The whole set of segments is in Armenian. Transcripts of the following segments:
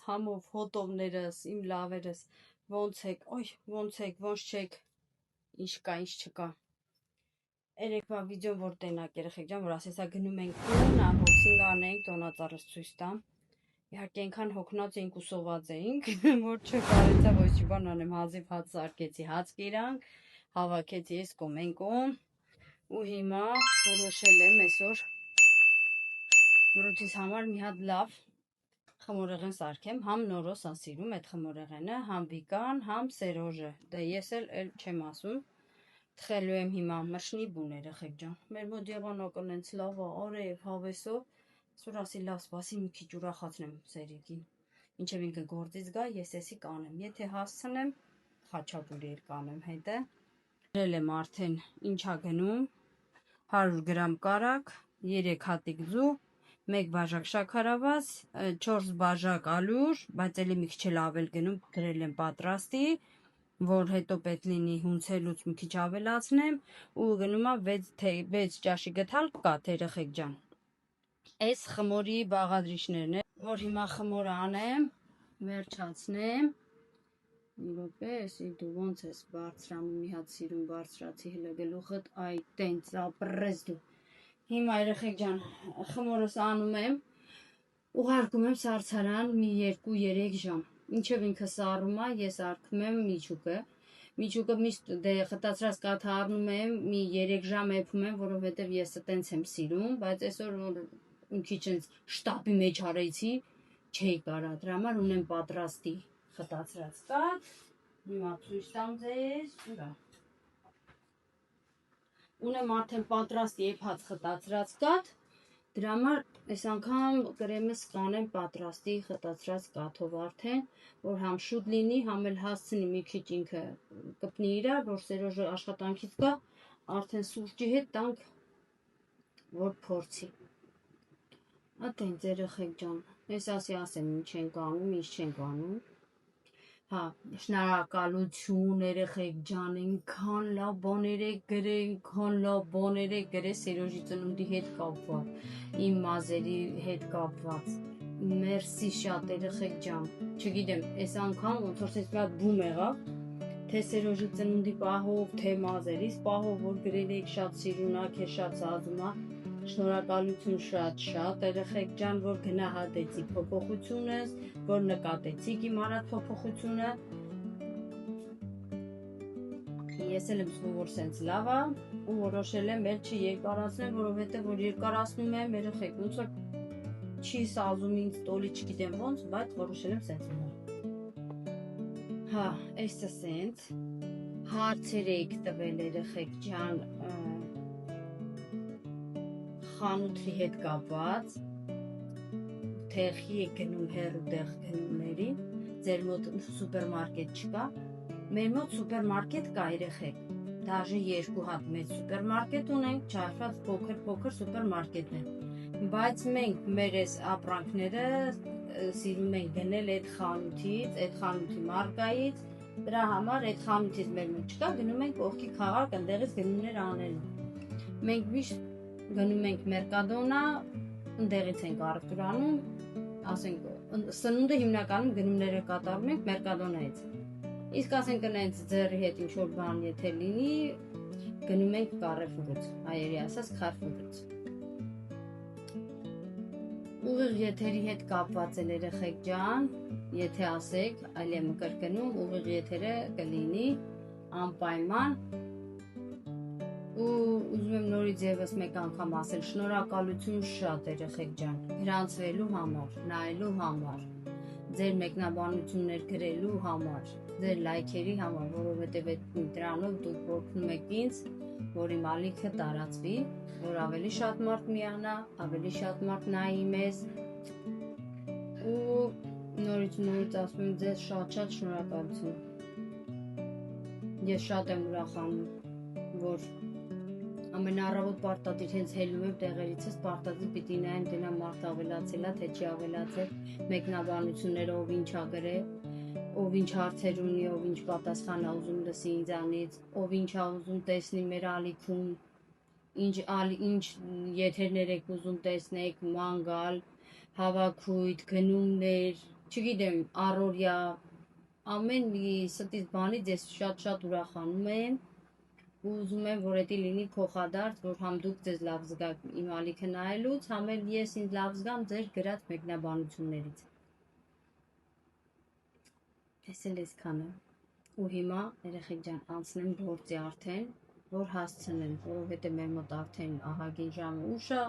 համով հոտովներս, իմ լավերս, ոնց եք, ոնց չեք, ինչ կա, ինչ չկա։ Երեկվա վիդեոն որ տենակ երեխեք ջան, որ ասեցա գնում ենք տուն, unboxing անենք, տոնածառս ցույց տամ։ Իհարկե այնքան հոգնած էինք ու սոված էինք, որ չկարեցա ոչ մի բան անեմ, հազիվ հաց սարքեցի, հաց կերանք, հավաքեցի ես կոմենկոմ ու հիմա որոշել եմ այսօր Մրոթիս համար մի հատ լավ խմորեղեն սարքեմ, համ նորոսան սիրում այդ խմորեղենը, համ Վիկան, համ Սերոժը, դե ես էլ չեմ ասում, թխելու եմ հիմա մշնի բուն երեխեք ջան, մեր մոտ եղանակն ենք լավ արև հավեսով, սուր ասի լավ սպասի մի քիչ ուրախացնեմ Սերիկին, ինչև ինքը գործից գա, ես էսի կանեմ, եթե հասցնեմ, խաչապուրի կանեմ հետը, գրել եմ արդեն ինչա գնում, 100 գրամ կարակ, 3 հատիկ ձու, 1 բաժակ շաքարավազ, 4 բաժակ ալյուր, բայց էլի մի քիչ էլ ավել գնում, գրել եմ պատրաստի, որ հետո պետք լինի հունցելուց մի քիչ ավելացնեմ ու գնում է 6 ճաշի գթալ կաթ երեխեք ջան։ Այս խմորի բաղադրիչներն են, որ հիմա խմորը անեմ, վերջացնեմ։ Մի րոպե, էսի դու ոնց ես բարձրանում, մի հատ սիրուն բարձրացի հլը գլուխդ, այ տենց ապրես դու։ Հիմա երեխեք ջան, խմորս անում եմ, ուղարկում եմ սառցարան մի 2-3 ժամ։ Ինչև ինքը սառում է, ես արկում եմ միջուկը միշտ դե խտացրած կաթը առնում եմ, մի 3 ժամ էփում եմ, որովհետև ես տենց եմ սիրում, բայց այսօր որ մի քիչ շտապի մեջ արեցի, չէի կարա, դրա համար ունեմ պատրաստի խտացրած կաթ, հիմա ցույց տամ ձեզ, ուրա։ Ունեմ արդեն պատրաստ եփած խտացրած կաթ, դրա համար այս անգամ կրեմս կանեմ պատրաստի խտացրած կաթով արդեն, որ համ շուտ լինի, համ էլ հասցնի մի քիչ ինքը կպնի իրար, որ Սերոժը աշխատանքից գա, արդեն սուրճի հետ տանք, որ փորձի։ Ատենց երեխեք ջան, ես ասեմ ինչ ենք անում, ինչ չենք անում։ Հա, շնորհակալություն երեխեք ջան, այնքան լավ բաներ եք գրել, այնքան լավ բաներ եք գրել Սերոժի ծնունդի հետ կապված, իմ մազերի հետ կապված։ Մերսի շատ երեխեք ջան։ Չգիտեմ, այս անգամ ոնց որ մի հատ բում եղավ, թե Սերոժի ծնունդի պահով, թե մազերիս պահով, որ գրել եք շատ սիրունակ է, շատ սազում է։ Շնորհակալություն շատ երեխեք ջան, որ գնահատեցիք փոփոխությունս, որ նկատեցիք իմ արած փոփոխությունը։ Ես էլ եմ զգում, որ սենց լավ է ու որոշել եմ էլ չերկարացնեմ, որովհետև որ երկարացնում եմ երեխեք, ոնց որ չի սազում ինձ տոլի, չգիտեմ ոնց, բայց որոշել եմ սենց մնալ։ Հա, էսը սենց հարցեր եք տվել երեխեք ջան խանութի հետ կապված, թեխի եք գնում հեռու տեղ գնումների, ձեր մոտ սուպերմարկետ չկա, մեր մոտ սուպերմարկետ կա երեխեք, դաժե 2 հատ մեծ սուպերմարկետ ունենք, չարված փոքր սուպերմարկետն է, բայց մենք մեր այս ապրանքները սիրում ենք գնել այդ խանութից, այդ խանութի մարկայից, դրա համար այդ խանութից մեր մոտ չկա, գնում ենք կողքի քաղաք, ընդեղից գնումներ անելու, մենք միշտ գնում ենք Մերկադոնա, ընդեղից ենք առևտուր անում, ասենք սնունդը հիմնականում գնումները կատարում ենք Մերկադոնայից, իսկ ասենք նենց ձեռի հետ ինչ որ բան եթե լինի, գնում ենք Կարեֆուրից, հայերի ասած Քարֆուրից։ Ուղիղ եթերի հետ կապված են երեխեք ջան, եթե ասեք, այլ եմ կրկնում, ուղիղ եթերը կլինի անպայման ու ուզում եմ նորից եւս մեկ անգամ ասել շնորհակալություն շատ երեխեք ջան, գրանցվելու համար, նայելու համար, ձեր մեկնաբանություններ գրելու համար, ձեր լայքերի համար, որովհետև դրանով դուք օգնում եք ինձ, որ իմ ալիքը տարածվի, որ ավելի շատ մարդ միանա, ավելի շատ մարդ նայի մեզ ու նորից ասում եմ ձեզ շատ շնորհակալություն։ Ես շատ եմ ուրախանում, որ ամենառավոտ պարտադիր հենց հելնում եմ տեղերիցս պարտադիր պիտի նայեմ դենա մարդ ավելացել է, թե չի ավելացել, մեկնաբանությունները ով ինչ ա գրել, ով ինչ հարցեր ունի, ով ինչ պատասխան ա ուզում լսի ինձանից, ով ինչ ա ուզում տեսնի մեր ալիքում, ինչ եթերներ եք ուզում տեսնեք, ման գալ, հավաքույթ, գնումներ, չգիտեմ, առօրյա ամեն մի ստից բանից ես շատ ուրախանում եմ ու ուզում եմ, որ էդի լինի փոխադարձ, որ համ դուք ձեզ լավ զգաք իմ ալիքը նայելուց, համ էլ ես ինձ լավ զգամ ձեր գրած մեկնաբանություններից։ Ես էլ այսքանը։ Ու հիմա երեխեք ջան անցնեմ գործի արդեն, որ հասցնեմ, որովհետև մեր մոտ արդեն ահագին ժամը ուշ է,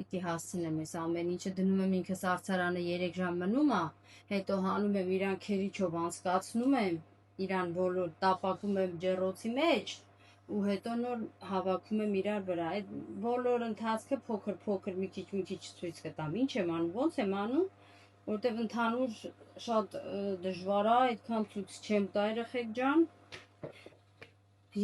պիտի հասցնեմ ես ամեն ինչը դնում եմ ինքս արդարանը 3 ժամ մնում է, հետո հանում եմ իրան քերիչով անցկացնում եմ, իրան բոլոր տապակում եմ ջեռոցի մեջ ու հետո նոր հավաքում եմ իրար վրա, այդ բոլոր ընթացքը փոքր մի քիչ ցույց կտամ, ինչ եմ անում, ոնց եմ անում, որտեվ ընդհանուր շատ դժվար է, այդքան ցույց չեմ տա երեխեք ջան,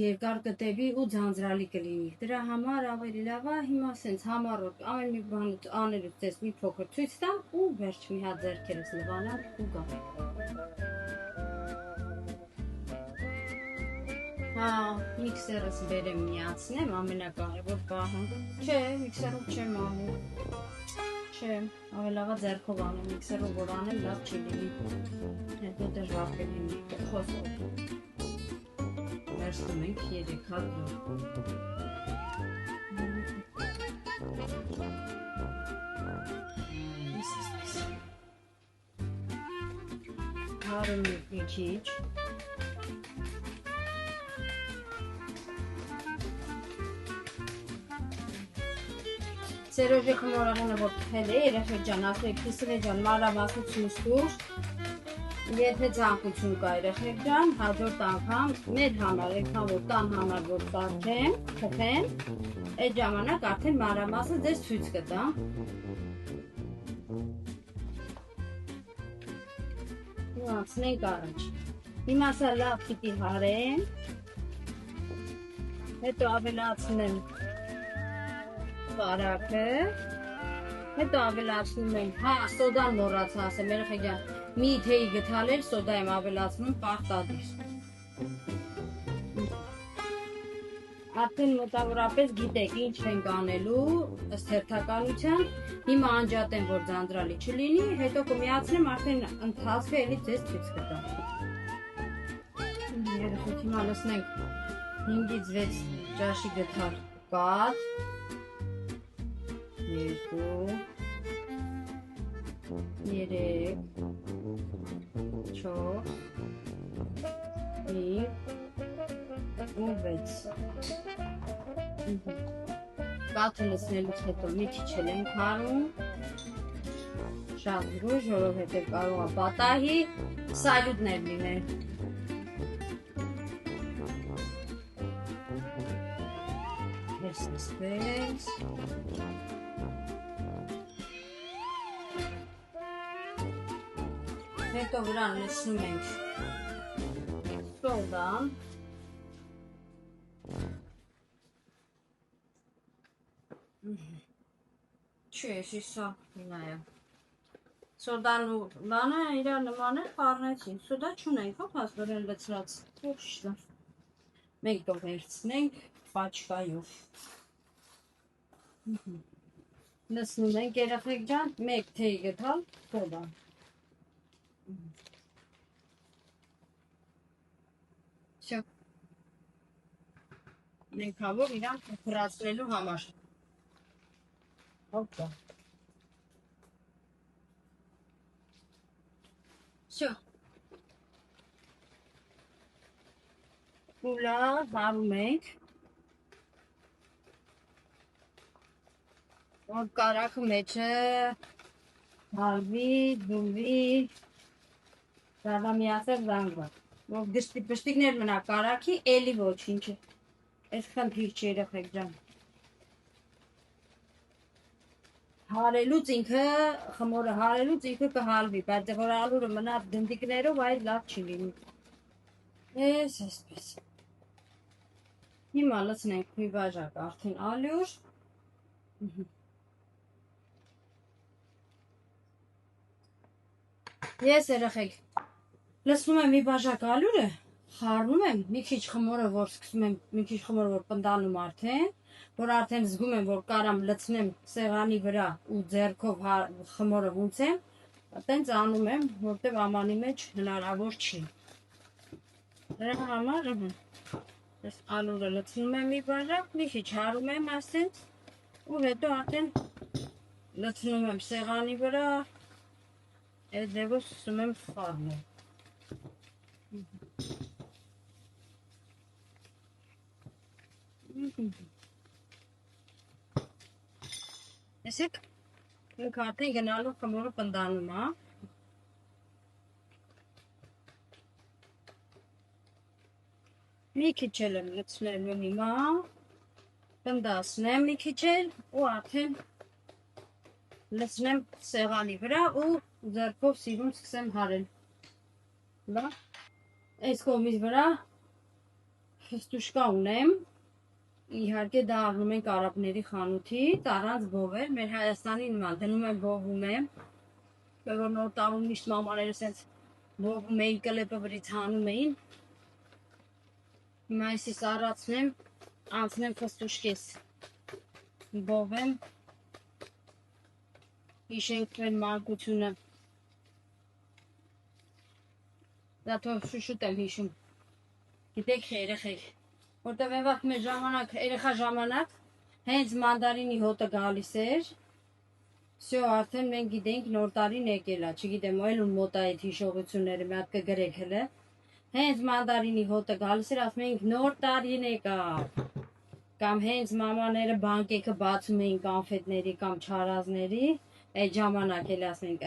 երկար կտևի ու ձանձրալի կլինի, դրա համար ավելի լավ է հիմա սենց համառոտ ամեն մի բան անելուց դες մի փոքր ցույց տամ ու վերջ մի հատ ձեռքերս լվանամ ու գամ։ Հա, միքսերս բերեմ միացնեմ, ամենակարևոր բանը։ Չէ, միքսերով չեմ անում։ Չէ, ավելի լավ է ձեռքով անեմ, միքսերով որ անեմ լավ չի լինի։ Հետո դժվար կլինի խոսով։ Վերցնում ենք 3 հատ ձու։ Հարում ենք մի քիչ։ Սերոժի խմորեղենը որ թել է, երեխեք ջան, ասեք Քրիստինե ջան, մանրամասնություն ստուր։ Եթե ցանկություն կա երեխեք ջան, հաջորդ անգամ մեր համար, այնքան որ տան համար որ սարքեմ, թխեմ, այդ ժամանակ արդեն մանրամասը ձեզ ցույց կտամ։ Ու անցնենք առաջ։ Հիմա սա լավ պիտի հարեմ, հետո ավելացնեմ կարակը, հետո ավելացնում եմ, հա, սոդան մոռացա ասեմ, երեխեք ջան, մի թեյի գթալ էլ սոդա եմ ավելացնում պարտադիր։ Արդեն մոտավորապես գիտեք ինչ ենք անելու ըստ հերթականության, հիմա անջատեմ որ ձանձրալի չլինի, հետո կմիացնեմ արդեն ընթացքը էլի ձեզ ցույց կտամ։ Երեխեք հիմա լսնենք 5-ից 6 ճաշի գթալ կաթ, 2, 3, 4, 5 ու 6։ Կաթը լսնելուց հետո մի քիչ էլ ենք հանում, շատ զգույշ, որովհետև կարող է պատահի սալյուտներ լինել։ Այսպես։ Հետո վրան լցնում ենք սոդան։ Չէ, սա նայա։ Սոդան ու բանը իրար նման է, խառնեցին։ Սոդա չունենք, հո փաստորեն լցրած։ Ոչինչ։ Մենք դու վերցնենք պաչկայով։ Լցնում ենք երեխեք ջան, 1 թեյ գթալ սոդա։ Всё։ Մենք հավով իրան փոքրացնելու համար։ Հոպա։ Всё։ Ուլա հարում ենք։ Որ կարակը մեջը հալվի, դուլվի, դադամիասեր զանգված։ Որ բշտիկներ մնա կարակի, էլի ոչինչ է։ Այս խնդիր չի երեխեք ջան։ Հարելուց ինքը, խմորը հարելուց ինքը կհալվի, բայց որ ալուրը մնա դնդիկներով, այդ լավ չի լինի։ Այսպես։ Հիմա լցնենք մի բաժակ արդեն ալյուր։ Ես երեխեք լցնում եմ մի բաժակ ալյուրը, խառնում եմ, մի քիչ խմորը որ սկսում եմ, մի քիչ խմորը որ պնդանում արդեն, որ արդեն զգում եմ որ կարամ լցնեմ սեղանի վրա ու ձեռքով խմորը ոնցեմ, Տենց անում եմ, որտեվ ամանի մեջ հնարավոր չի։ Դրա համար այս ալուրը լցնում եմ մի բաժակ, մի քիչ հարում եմ ասենց, ու հետո արդեն լցնում եմ սեղանի վրա, այդ ձևով սկսում եմ խառնել։ Տեսեք, ինքը արդեն գնալու խմորը պնդանում է։ Մի քիչ էլ եմ լցնելու հիմա, պնդասնեմ մի քիչ էլ ու արդեն լցնեմ սեղանի վրա ու ձեռքով սիրուն սկսեմ հարել։ Լա, այս կողմից վրա ֆստուշկա ունեմ, իհարկե դա առնում ենք արաբների խանութից, առանց բովել, մեր Հայաստանի նման դնում եմ բովում եմ, որ նոր տարում միշտ մամաները սենց բովում էին, կլեպը վրից հանում էին, հիմա այսի սառացնեմ, անցնեմ ֆստուշկես, բովեմ, հիշենք մեր մանկությունը, դա թող շուշուտ եմ հիշում, գիտեք երեխեք, որտև այն վաղ մեր ժամանակ, երեխա ժամանակ, հենց մանդարինի հոտը գալիս էր, всё արդեն մենք գիտենք նոր տարին եկել է, չգիտեմ այլ ու մոտ է այդ հիշողությունները, մի հատ կգրեք հələ, հենց մանդարինի հոտը գալիս էր, ասում էինք նոր տարին եկավ, կամ հենց մամաները բանկեքը բացում էին կոնֆետների կամ չարազների, այդ ժամանակ էլ ասում էինք,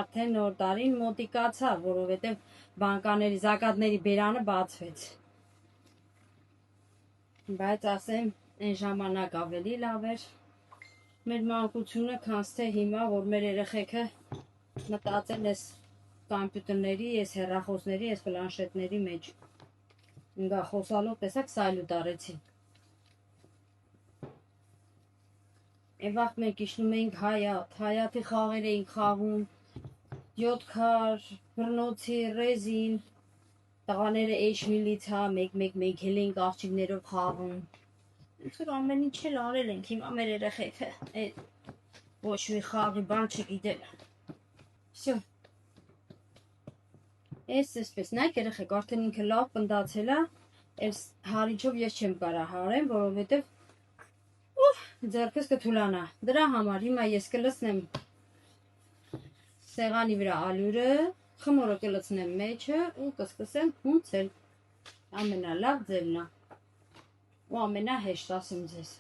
արդեն նոր տարին մոտիկացավ, որովհետև բանկաների, զակատների բերանը բացվեց։ Բայց ասեմ, այն ժամանակ ավելի լավ էր մեր մանկությունը, քան թե հիմա, որ մեր երեխեքը մտածեն այս կամպյուտերների, այս հեռախոսների, այս պլանշետների մեջ։ Ինգա խոսալով տեսակ սայլուտ արեցի։ Այն վաղ մենք իջնում էինք Հայաթ, Հայաթի խաղեր էինք խաղում, 7 քար, բռնոցի, ռեզին, տղաները էջմիլից հա, մեկ էլ էինք աղջիկներով խաղում։ Այսօր ամեն ինչ էլ արել ենք, հիմա մեր երեխեքը ոչ մի խաղի բան չգիտեն։ Всё։ Այսպես, նայեք երեխեք, արդեն ինքը լավ պնդացել է, այս հարիչով ես չեմ կարա հարեմ, որովհետև ձեռքս կթուլանա։ Դրա համար հիմա ես կլցնեմ սեղանի վրա ալյուրը, խմորը կլցնեմ մեջը ու կսկսեմ հունցել։ Ամենալավ ձևն է։ Ու ամենահեշտ ասեմ ձեզ։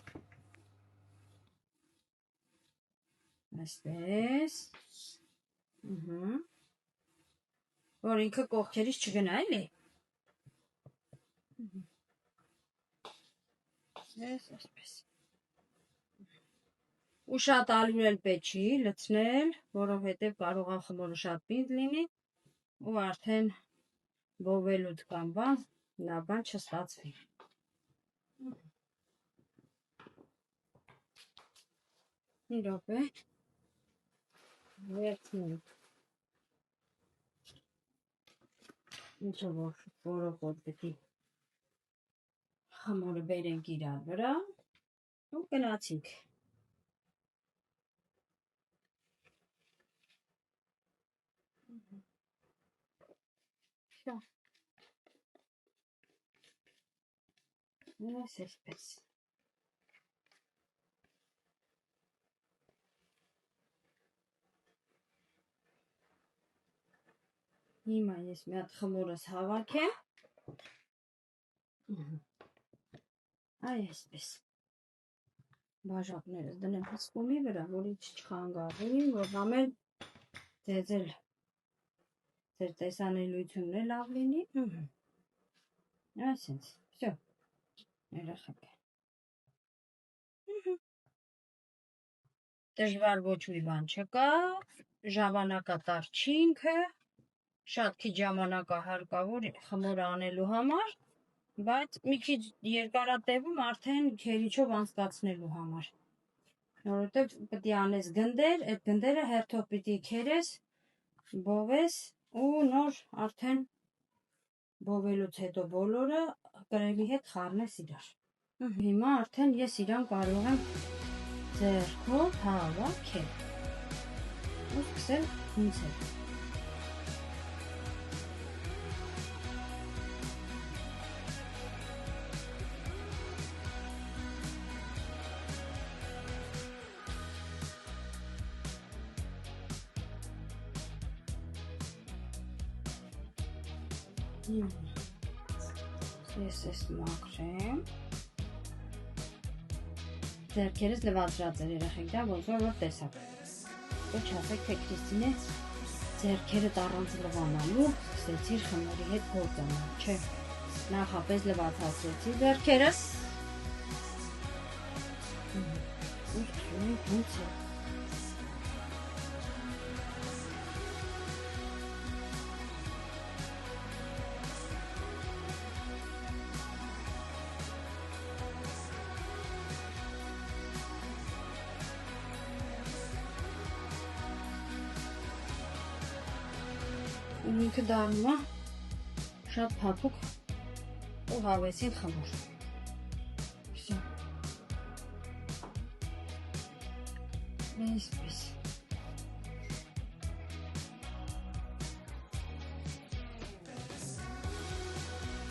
Այսպես։ Որ ինքը կողքերից չգնա, էլի։ Այսպես։ Ու շատ ալյուր էլ պետք չի լցնել, որովհետև կարող է խմորը շատ պինդ լինի ու արդեն բովելուց կամ բան, լավ բան չստացվի։ Մի րոպե։ Վերցնենք։ Ինչը որոքոտ պետք է խմորը բերենք իրար վրա ու գնացինք։ Всё։ Այսպես։ Հիմա ես մի հատ խմորս հավաքեմ։ Այսպես։ Բաժակներս դնեմ հսկումի վրա, որ ինչ չխանգարվի, որ ամեն ձեզել ձեր տեսանելիությունն է լավ լինի։ Այսպես, всё։ Երեխեք։ Դժվար ոչ մի բան չկա, ժամանակատար չի ինքը, շատ քիչ ժամանակ է հարկավոր խմորը անելու համար, բայց մի քիչ երկարատևում արդեն քերիչով անցկացնելու համար։ Որովհետև պետք է անես գնդեր, այդ գնդերը հերթով պիտի քերես, բովես ու նոր արդեն բովելուց հետո բոլորը կրեմի հետ խառնես իրար։ Հիմա արդեն ես իրան կարող եմ ձեռքով հավաքել։ ու սկսել հունցել։ Ես մաքրեմ։ Ձեռքերս լվացրած էր երեխեք, դա ոնց որ տեսակ։ Ոչ ասեք, թե Քրիստինե ձեռքերդ առանց լվանալու սկսեցիր խմորի հետ գործ անել, չէ։ Նախապես լվացացրեցի ձեռքերս։ Ու սկսում ենք հունցել։ Ինքը դառնում է շատ փափուկ ու հավեսին խմոր։ Всё։ Այսպես։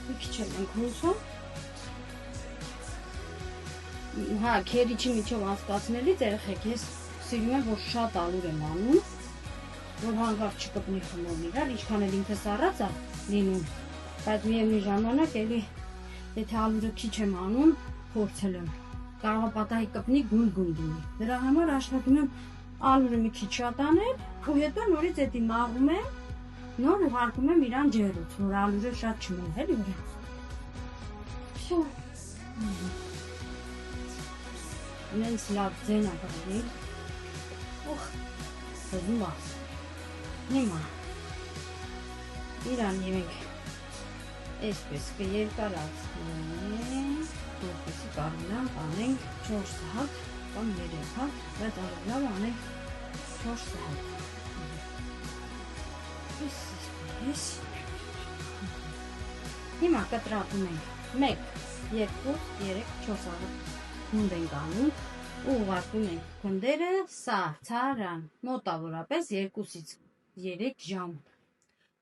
Մի քիչ ենք հունցում։ Հա, քերիչի միջով անցկացնելիս երեխեք, ես սիրում եմ, որ շատ ալուր եմ անում, որ հանկարծ չկպնի խմորն իրար, ինչքան էլ ինքս առած է լինում, բայց միևնույն ժամանակ էլի եթե ալուրը քիչ եմ անում, փորձել եմ, կարող է պատահի կպնի գունդ լինի։ Դրա համար աշխատում եմ ալուրը մի քիչ շատ անել ու հետո նորից էդի մաղում եմ, նոր ուղարկում եմ իրան ջեռուց, որ ալուրը շատ չմնա, էլի ուր։ Всё։ Նենց լավ ձեն ա կրել։ Ուխ, զում է։ Հիմա իրան ևենք այսպես կերկարացնենք, որպեսզի կարողանանք անենք 4 սահակ կամ 3 հատ, բայց ավելի լավ անենք 4 սահակ։ Այսպես։ Հիմա կտրատում ենք 1, 2, 3, 4 հատ գունդ ենք անում ու ուղարկում ենք գնդերը սա ցարան մոտավորապես 2-ից 3 ժամ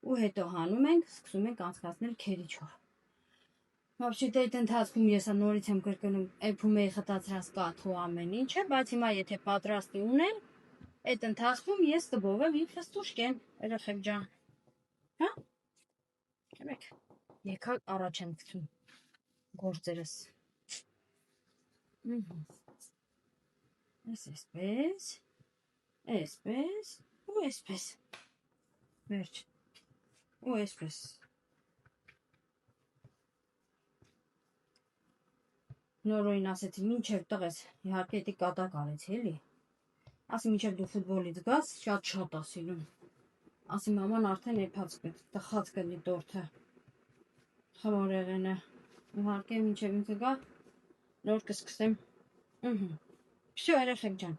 ու հետո հանում ենք, սկսում ենք անցկացնել քերիչով։ Вообще-то այդ ընթացքում ես նորից եմ կրկնում, էփում էի խտացրած կաթ ու ամեն ինչը, բայց հիմա եթե պատրաստի ունեն, այդ ընթացքում ես կբովեմ ինքս տուշկեն, երեխեք ջան։ Հա? Եկեք, եկա առաջ եմ գցում գործերս։ Այսպես, այսպես ու այսպես։ Վերջ, ու այսպես։ Նորոյին ասեցի, մինչև տղես, իհարկե էդի կատակ արեցի, էլի։ Ասի, մինչև դու ֆուտբոլից գաս, շատ ասիլում։ Ասի, մաման արդեն էփած տխած կլի տորթը, խմոր եղենը։ Իհարկե, մինչև ինքը գա, նոր կսկսեմ։ Всё, երեխեք ջան,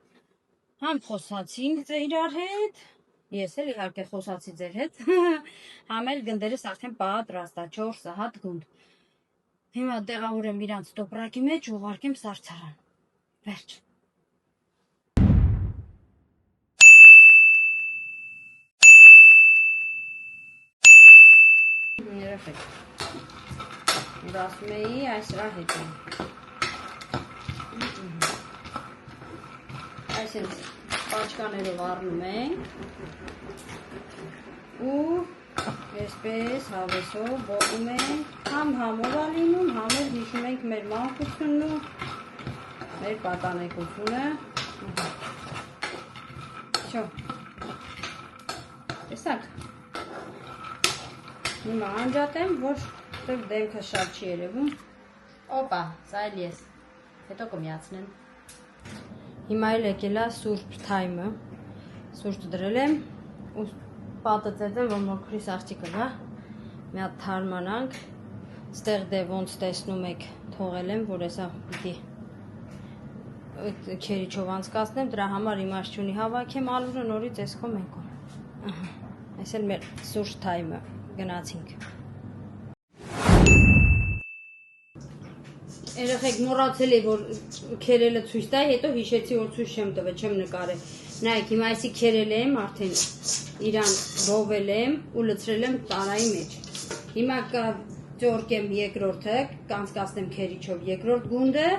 համ խոսացինք իրար հետ, ես էլ իհարկե խոսացի ձեր հետ, համ էլ գնդերս արդեն պատրաստ է 4 հատ գունդ։ Հիմա տեղավորեմ իրանց տոպրակի մեջ ու ուղարկեմ սարցարան։ Վերջ։ Երեխեք, որ ասում էի այս սրա հետ եմ։ Այսինքն պաչկաներով առնում ենք ու այսպես հավեսով բողում ենք, համ համով է լինում, համ էլ հիշում ենք մեր մանկությունն ու մեր պատանեկությունը։ Всё։ Տեսաք։ Հիմա անջատեմ, որ դեմքը շատ չի երևում։ Օպա, սա էլ ես։ Հետո կմիացնեմ։ Հիմա էլ եկել է սուրճ թայմը, սուրճ դրել եմ ու պատը ծեծեմ, որ մոքրիս աղջիկը գա, մի հատ թարմանանք, ստեղ դե ոնց տեսնում եք թողել եմ, որ էսա պիտի քերիչով անցկացնեմ, դրա համար իմաստ չունի հավաքեմ ալուրը նորից էս կոմ ենք ում։ Այս էլ մեր սուրճ թայմը գնացինք։ Երեխեք մոռացել էի, որ քերելը ցույց տայի, հետո հիշեցի, որ ցույց չեմ տվել, չեմ նկարել։ Նայեք, հիմա այսի քերել եմ, արդեն իրան բովել եմ ու լցրել եմ տարայի մեջ։ Հիմա կճորկեմ երկրորդը, կանցկացնեմ քերիչով երկրորդ գունդը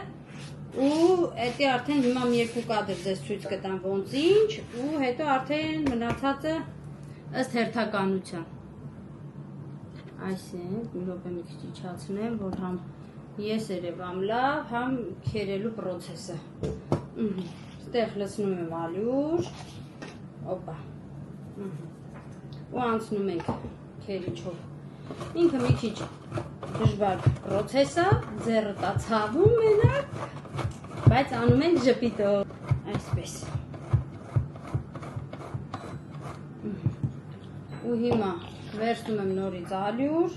ու էդի արդեն հիմա մի երկու կադր ձեզ ցույց կտամ ոնց ինչ ու հետո արդեն մնացածը ըստ հերթականության։ Այս է, մի րոպե մի քիչ իջացնեմ, որ համ ես երևամ լավ, համ քերելու պրոցեսը։ Ստեղ լցնում եմ ալյուր, օպա, ու անցնում ենք քերիչով։ Ինքը մի քիչ դժվար պրոցես է, ձեռը տա ցավում մենակ, բայց անում ենք ժպիտով, այսպես։ Ու հիմա վերցնում եմ նորից ալյուր,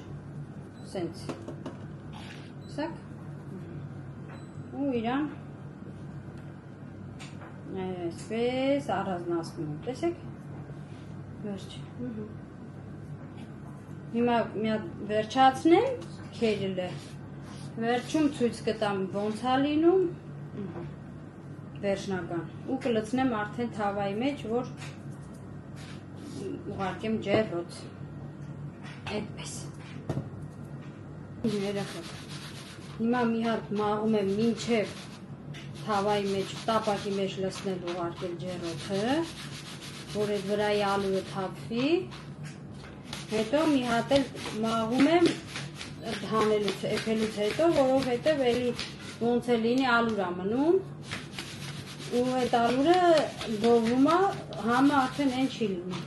սենց, սակ, ու իրան այսպես առանձնացնում եմ, տեսեք, վերջ, հիմա մի հատ վերջացնեմ քերելը, վերջում ցույց կտամ ոնց է լինում, վերջնական, ու կլցնեմ արդեն թավայի մեջ, որ ուղարկեմ ջեռոց, այդպես, երեխեք, հիմա մի հատ մաղում եմ մինչև թավայի մեջ, տապակի մեջ լցնել ուղարկել ջեռոթը, որ այդ վրայի ալուրը թափվի, հետո մի հատ էլ մաղում եմ հանելուց, էփելուց հետո, որովհետև էլի ոնց է լինի ալուր է մնում, ու այդ ալուրը գովում է, համը արդեն են չի լինում։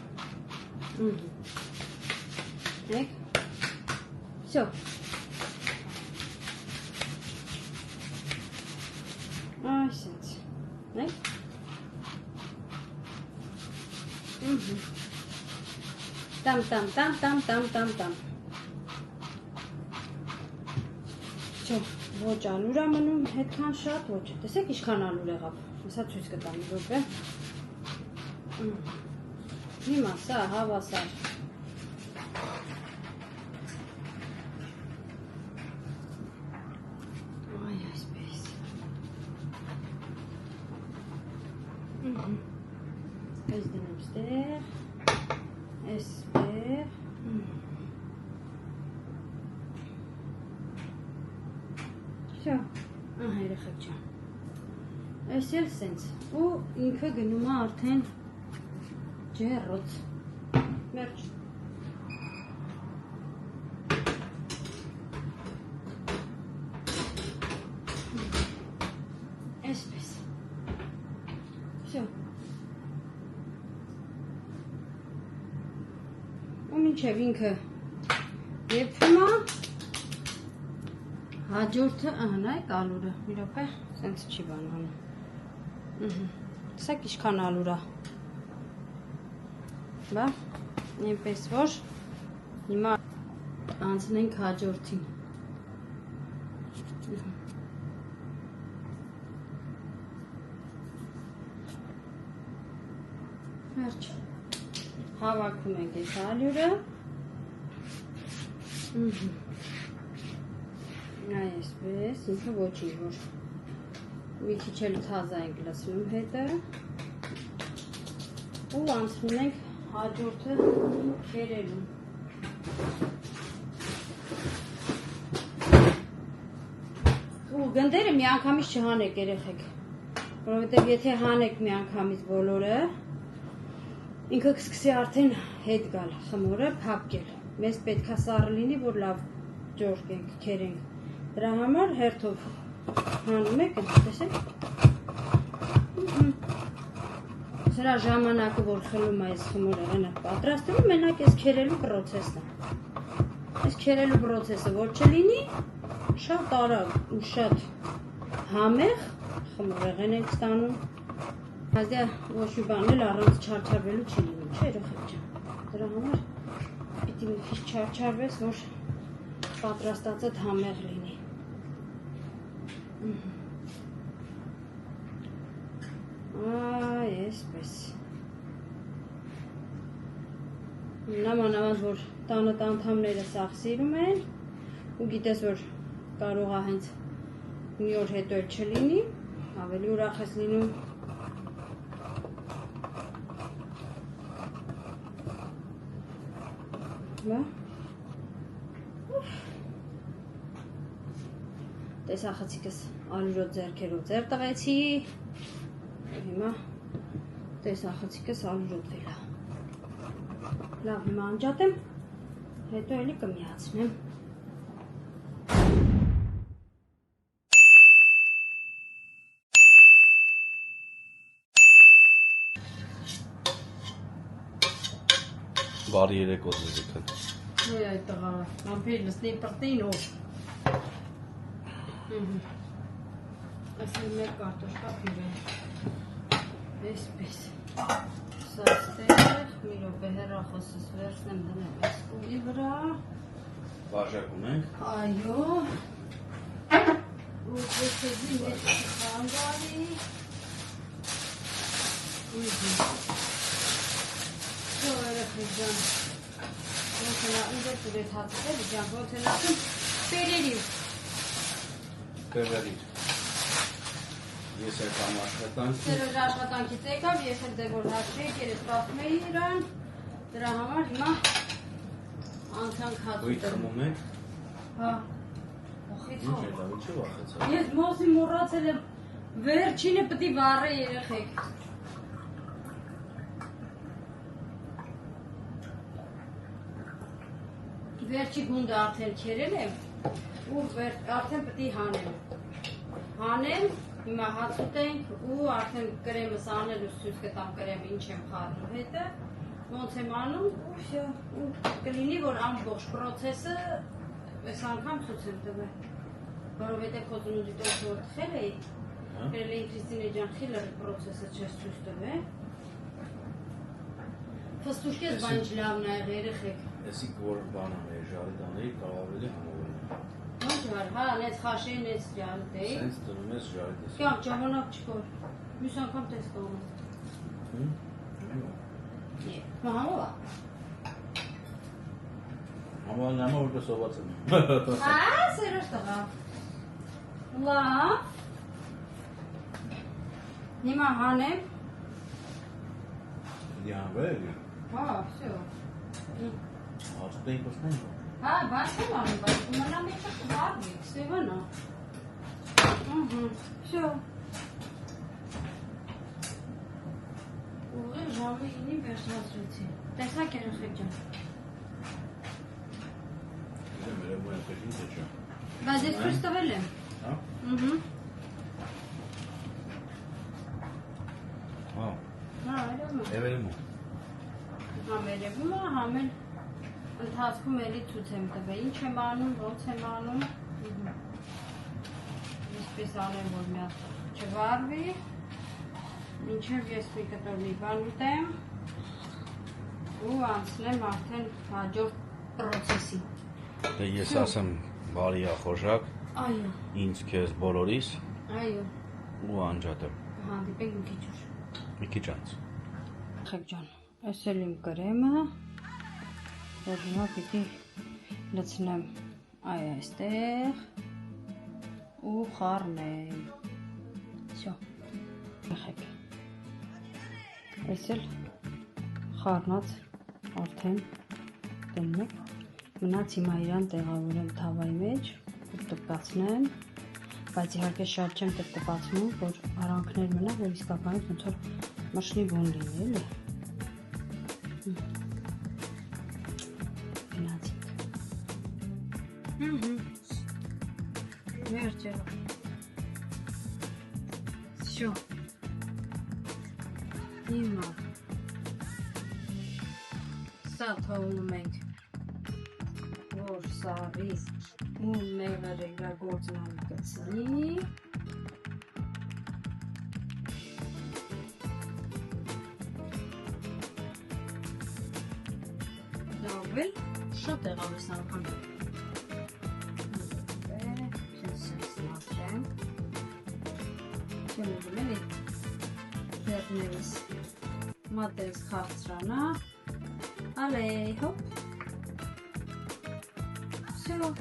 Եք, վսյո։ Այսենց, նեք, տամ, ոչ ալուր է մնում հետքան շատ, ոչ, տեսեք իշքան ալուր եղավ, հեսա ցույց կտամ մի րոպե, հիմա սա հավասար, Այս դնեմ ստեղ, էստեղ, շո, երեխեք ջան, այս էլ սենց, ու ինքը գնում է արդեն ջեռոց, վերջ, այսպես, շո, ու մինչև ինքը եփվում է, հաջորդը, նայեք ալուրը, մի րոպե, սենց չի բանանում, տեսեք իշքան ալուր է, բա, այնպես որ, հիմա անցնենք հաջորդին, վերջ, հավաքում ենք այս ալյուրը, այսպես, ինքը ոչինչ, որ մի քիչ էլ թազա ենք լցնում հետը, ու անցնում ենք հաջորդը քերելուն։ Ու գնդերը մի անգամից չհանեք երեխեք, որովհետև եթե հանեք մի անգամից բոլորը, ինքը կսկսի արդեն հետ գալ խմորը, փափկել։ Մեզ պետք է սառը լինի, որ լավ ջորկենք, քերենք։ Դրա համար հերթով հանում եք, տեսեք։ Սրա ժամանակը, որ խլում այս խմորեղենը պատրաստում, մենակ այս քերելու պրոցեսն է։ Այս քերելու պրոցեսը, որ չլինի, շատ արագ ու շատ համեղ խմորեղեն ենք ստանում։ Հազդյա ոչ մի բան էլ առանց չարչարվելու չի լինում, չէ երեխեք ջան։ Դրա համար պիտի մի քիչ չարչարվես, որ պատրաստածը համեղ լինի։ Այսպես։ Նամանավանդ, որ տանը անդամները սաղ սիրում են, ու գիտես, որ կարող է հենց մի օր հետո էլ չլինի, ավելի ուրախ ես լինում Հիմա տեսախցիկս ալյուրոտ ձեռքերով ձեռ տվեցի, հիմա տեսախցիկս ալյուրոտվել է։ Լավ, հիմա անջատեմ, հետո էլի կմիացնեմ։ Բարի երեկո ձեզիքն։ Ոյ այդ տղա, ամպիր լսնի պրտին ով։ Այսինքն մեր կարտոշկա պյուրե։ Այսպես։ Սա ստեղ, մի րոպե հեռախոսս վերցնեմ դնեմ այս կուլի վրա։ Բաժակ ունենք։ Այո։ Ու դեպի մեջ խանգարի։ Շո երեխեք ջան։ Ոնց նա ինձ դուրս հացել ջան, ոնց նա պերերի։ Պերերի։ Ես եկամ աշխատանքի։ Ծերոջ աշխատանքից եկավ, ես էլ դե որ հաշվի եկեր սպասում էի իրան, դրա համար հիմա անցանք հաց Ոյ խմում եք։ Հա, ոխից Ինչ է դա, ինչի վախեցա։ Ես մոսի մոռացել եմ, վերջինը պտի վառե երեխեք։ Վերջի գունդը արդեն քերել եմ, ու արդեն պտի հանեմ։ Հանեմ, հիմա հաց ուտենք ու արդեն կրեմս անելուց ցույց կտամ կրեմը ինչ եմ խառնում հետը, ոնց եմ անում ու կլինի, որ ամբողջ պրոցեսը այս անգամ ցույց եմ տվել, որովհետև խոզունուտի տոկը որ թխել էի, գրել էին Քրիստինե ջան խիլը պրոցեսը չես ցույց տվել, ֆստուշկես բան ինչ լավն ա եղել երեխեք։ Էսիկ որ բան անեի, ժարի տաների կարող ավելի համավորն է։ Ոնց վար, հա, նեց խաշեին, նեց ջան դեի։ Սենց դնում ես ժարի տեսի։ Կյամ, ճամոնակ չկոր, մյուս անգամ տես կողում։ Համով ա։ Համով նամա որպես ովաց եմ։ Հա, սերոշ տղա։ Լավ։ Հիմա հանեմ։ Յանվել։ Հա, վсё։ Աշտեի պսնենք։ Հա, բաց եմ անում, բայց մնա մեջը կվարվի, Սևանա։ Վсё։ Ուղի ժամը 9-ին վերջացրեցի։ Տեսակ երեխեք ջան։ Դե մեր մոյ ապեշին թե չէ։ Բայց ես ցույց տվել եմ։ Հա։ Հա։ Հա, այդում է։ Եվերում։ Համ երևում է, համ էլ ընթացքում էլի ցույց եմ տվել, ինչ եմ անում, ոնց եմ անում։ Այսպես անեմ, որ մի հատ չվարվի, մինչև ես մի կտոր մի բան ուտեմ ու անցնեմ արդեն հաջորդ պրոցեսի։ Դե ես ասեմ բարի ախորժակ, Այո, ինձ քեզ բոլորիս այո, ու անջատեմ։ հանդիպենք մի քիչ ուշ։ Մի քիչ անց։ Խեք ջան, այս էլ իմ կրեմը, որ հիմա պիտի լցնեմ այստեղ ու խառնեմ։ Всё։ Խեք։ Այս էլ խառնած արդեն դնենք։ Մնաց հիմա իրան տեղավորեմ թավայի մեջ ու տպկացնեմ, բայց իհարկե շատ չեմ տպկացնում, որ արանքներ մնա, որ իսկականից ոնց որ մշնի բուն լինի, էլի։ Գնացինք։ Վերջը։ Всё։ Հիմա սա թողնում ենք, որ սարից ու մեղրը իր գործն անկցնի։ Լավվել, շատ եղավ այս անգամ։ Չես սնացեմ։ Չեմ ուզում էլի ձեռներս մատես խաղցրանա։ Ալեյ, հոպ։ Всё։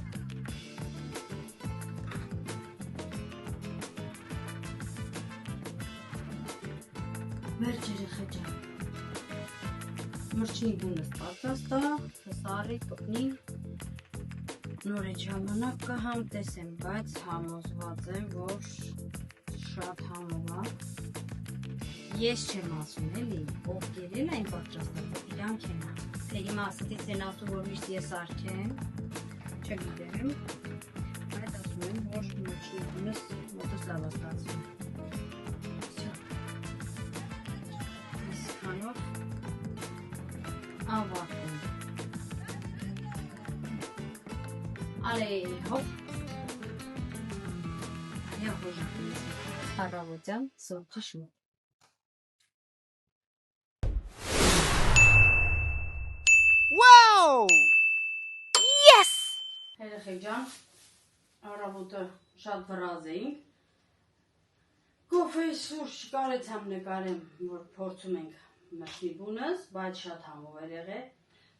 Վերջ երեխա ջան։ մրջնի բունս պատրաստ է, հսարի կպնի, նոր այդ ժամանակ կհամ տեսեմ, բայց համոզված եմ, որ շատ համով է, ես չեմ ասում էլի, ով կերել այն պատրաստել, իրանք են, թե հիմա աստից են ասում, որ միշտ ես արքեմ, չգիտեմ, այդ ասում եմ, որ մրջնի բունս մոտս լավ է ստացվում, Անով ավարտում Ալեյ, հոպ Եվ հոժակում Հարավոտյան սորջի շուտ Wow! Yes! Երեխեք ջան, առավոտը շատ վրազ էինք Կոֆեի սուրճ կարեցամ նկարեմ, որ փորձում ենք մրջնի բունս, բայց շատ համով էր եղել,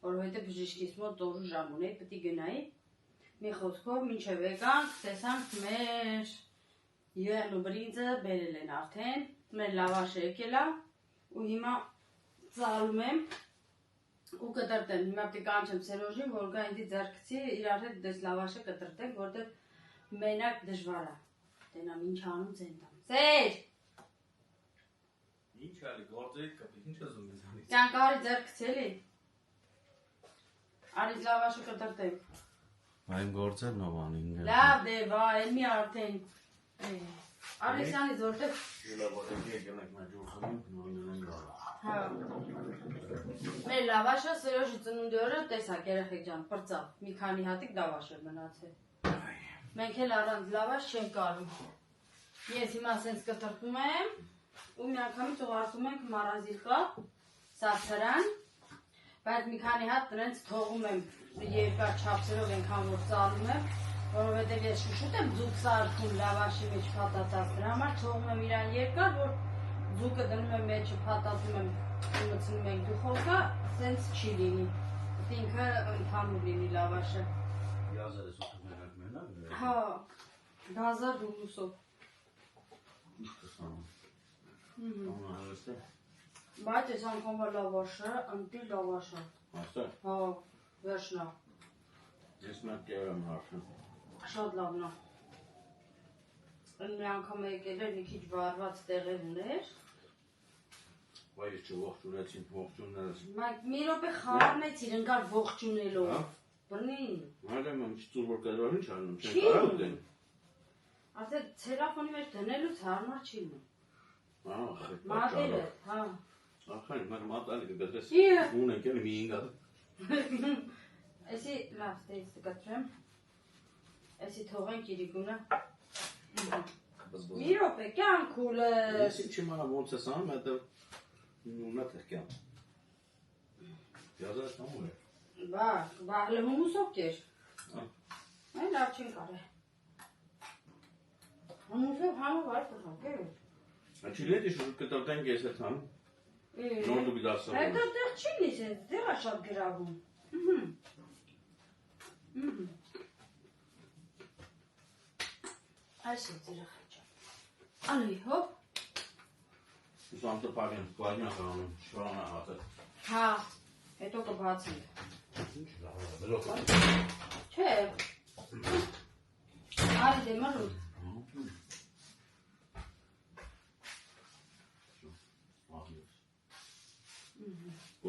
որովհետև բժիշկիս մոտ օրու ժամ ունեի, պետք է գնայի, մի խոսքով մինչև եկանք, տեսանք մեր յուղն ու բրինձը բերել են արդեն, մեր լավաշը եկել է, ու հիմա ծալում եմ ու կտրտեմ, հիմա պետք է կանչեմ Սերոժին, որ գա ինձ ձեռքցի իրար հետ դες լավաշը կտրտենք, որովհետև մենակ դժվար է, տենամ ինչ անում ցենտամ, Սեր! Ինչ ալի, գործերիդ կպիկ, ինչ ես ուզում ինձանից։ Ճանկարի ձեռքցի էլի, արից լավաշը կտրտենք։ Այն գործերն ով անին։ Լավ դե, վա, էլ մի արդեն, Արեսյանից որտև Լավոտենքի եկենեք մեր ջուրխում, նույնն լավ։ Հա, մեր լավաշը Սերոժի ծնունդի օրը տեսակ երեխեք ջան, պրծավ, մի քանի հատիկ լավաշ է մնացել։ Մենք էլ առանց լավաշ չենք կարում։ Ես հիմա սենց կտրտում եմ ու մի անգամից ուղարկում ենք մարազիլկա, սացարան, բայց մի քանի հատ տնենց թողում եմ երկար չափսերով ենքան որ ծալում եմ, որովհետև ես շուշուտ եմ ձուկ սարքում լավաշի մեջ փաթաթած, դրա համար թողում եմ իրան երկար, որ ձուկը դնում եմ մեջը փաթաթում եմ ու մտցնում ենք դուխովկա, սենց չի լինի, ինքը ընդհանուր լինի լավաշը։ Գազերը սուտում ենք մենակ։ Հա, գազար հուլուսով։ Ինչ կսանում։ Անհարեստ է։ Բայց ես անգամվա լավաշը, ընտի լավաշը։ Աստե։ Հա, վերջնա։ Ես մեկ կերեմ հարցը։ Շատ լավն է։ Մի անգամ եկել էր մի քիչ վարված տեղեր ուներ։ Վայ ես չողջունեցին ողջուններս։ Մի րոպե խառնեցիր ընկար ողջունելով։ Հա։ Բնին։ Մայրեմ եմ չծուր որ կերվար ինչ անում, չեն Չի կարա ուտեն։ ուտեն։ Ասել ցելոֆոնի մեջ դնելուց հարմար չի լինում։ Ահ, Մատերը, հա։ Ախայն, մեր մատալի կգտրես։ Իը։ Ունենք էլ մի ինգա։ Էսի լավ ստեյց կտրեմ։ Էսի թողենք իրիկունը։ Մի րոպե կյանքուլը։ Ես ինչ իմանամ ոնց ես անում, հետո նույնա թերքեմ։ Գազը ստամու է։ Բա հումուսով կեր։ Այն լավ չեն կարե։ Հումուսով համով այլ պրխանք է։ Չի լետի շուր կտրտենք ես հետ համ։ Նոր դու գիտասը։ Հետո դեղ չի լիսեն, դեղ է շատ գրավում։ Այս է ձիրը խիճա։ Ալի հոպ։ Ուսանտը պագեն, պագնա կանում, շվանա հատը։ Հա, հետո կբացենք։ Ինչ լավ է, բլոկ։ Չէ։ Արի դե մռուտ։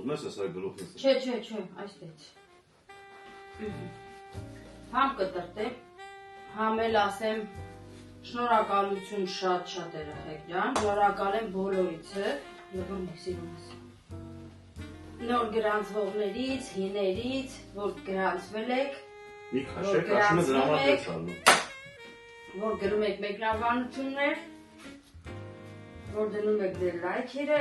Ուզում ես ասա գլուխ ես։ Չէ, այստեղ։ Համ կտրտեմ, համ էլ ասեմ շնորհակալություն շատ երեխեք ջան, շնորհակալ եմ բոլորիցը, եղում եք սիրունս։ Նոր գրանցվողներից, հիներից, որ գրանցվել եք, Մի քաշեք, աշունը դրա համար դեր շալնում։ որ գրում եք մեկնաբանություններ, որ դնում եք դեր լայքերը,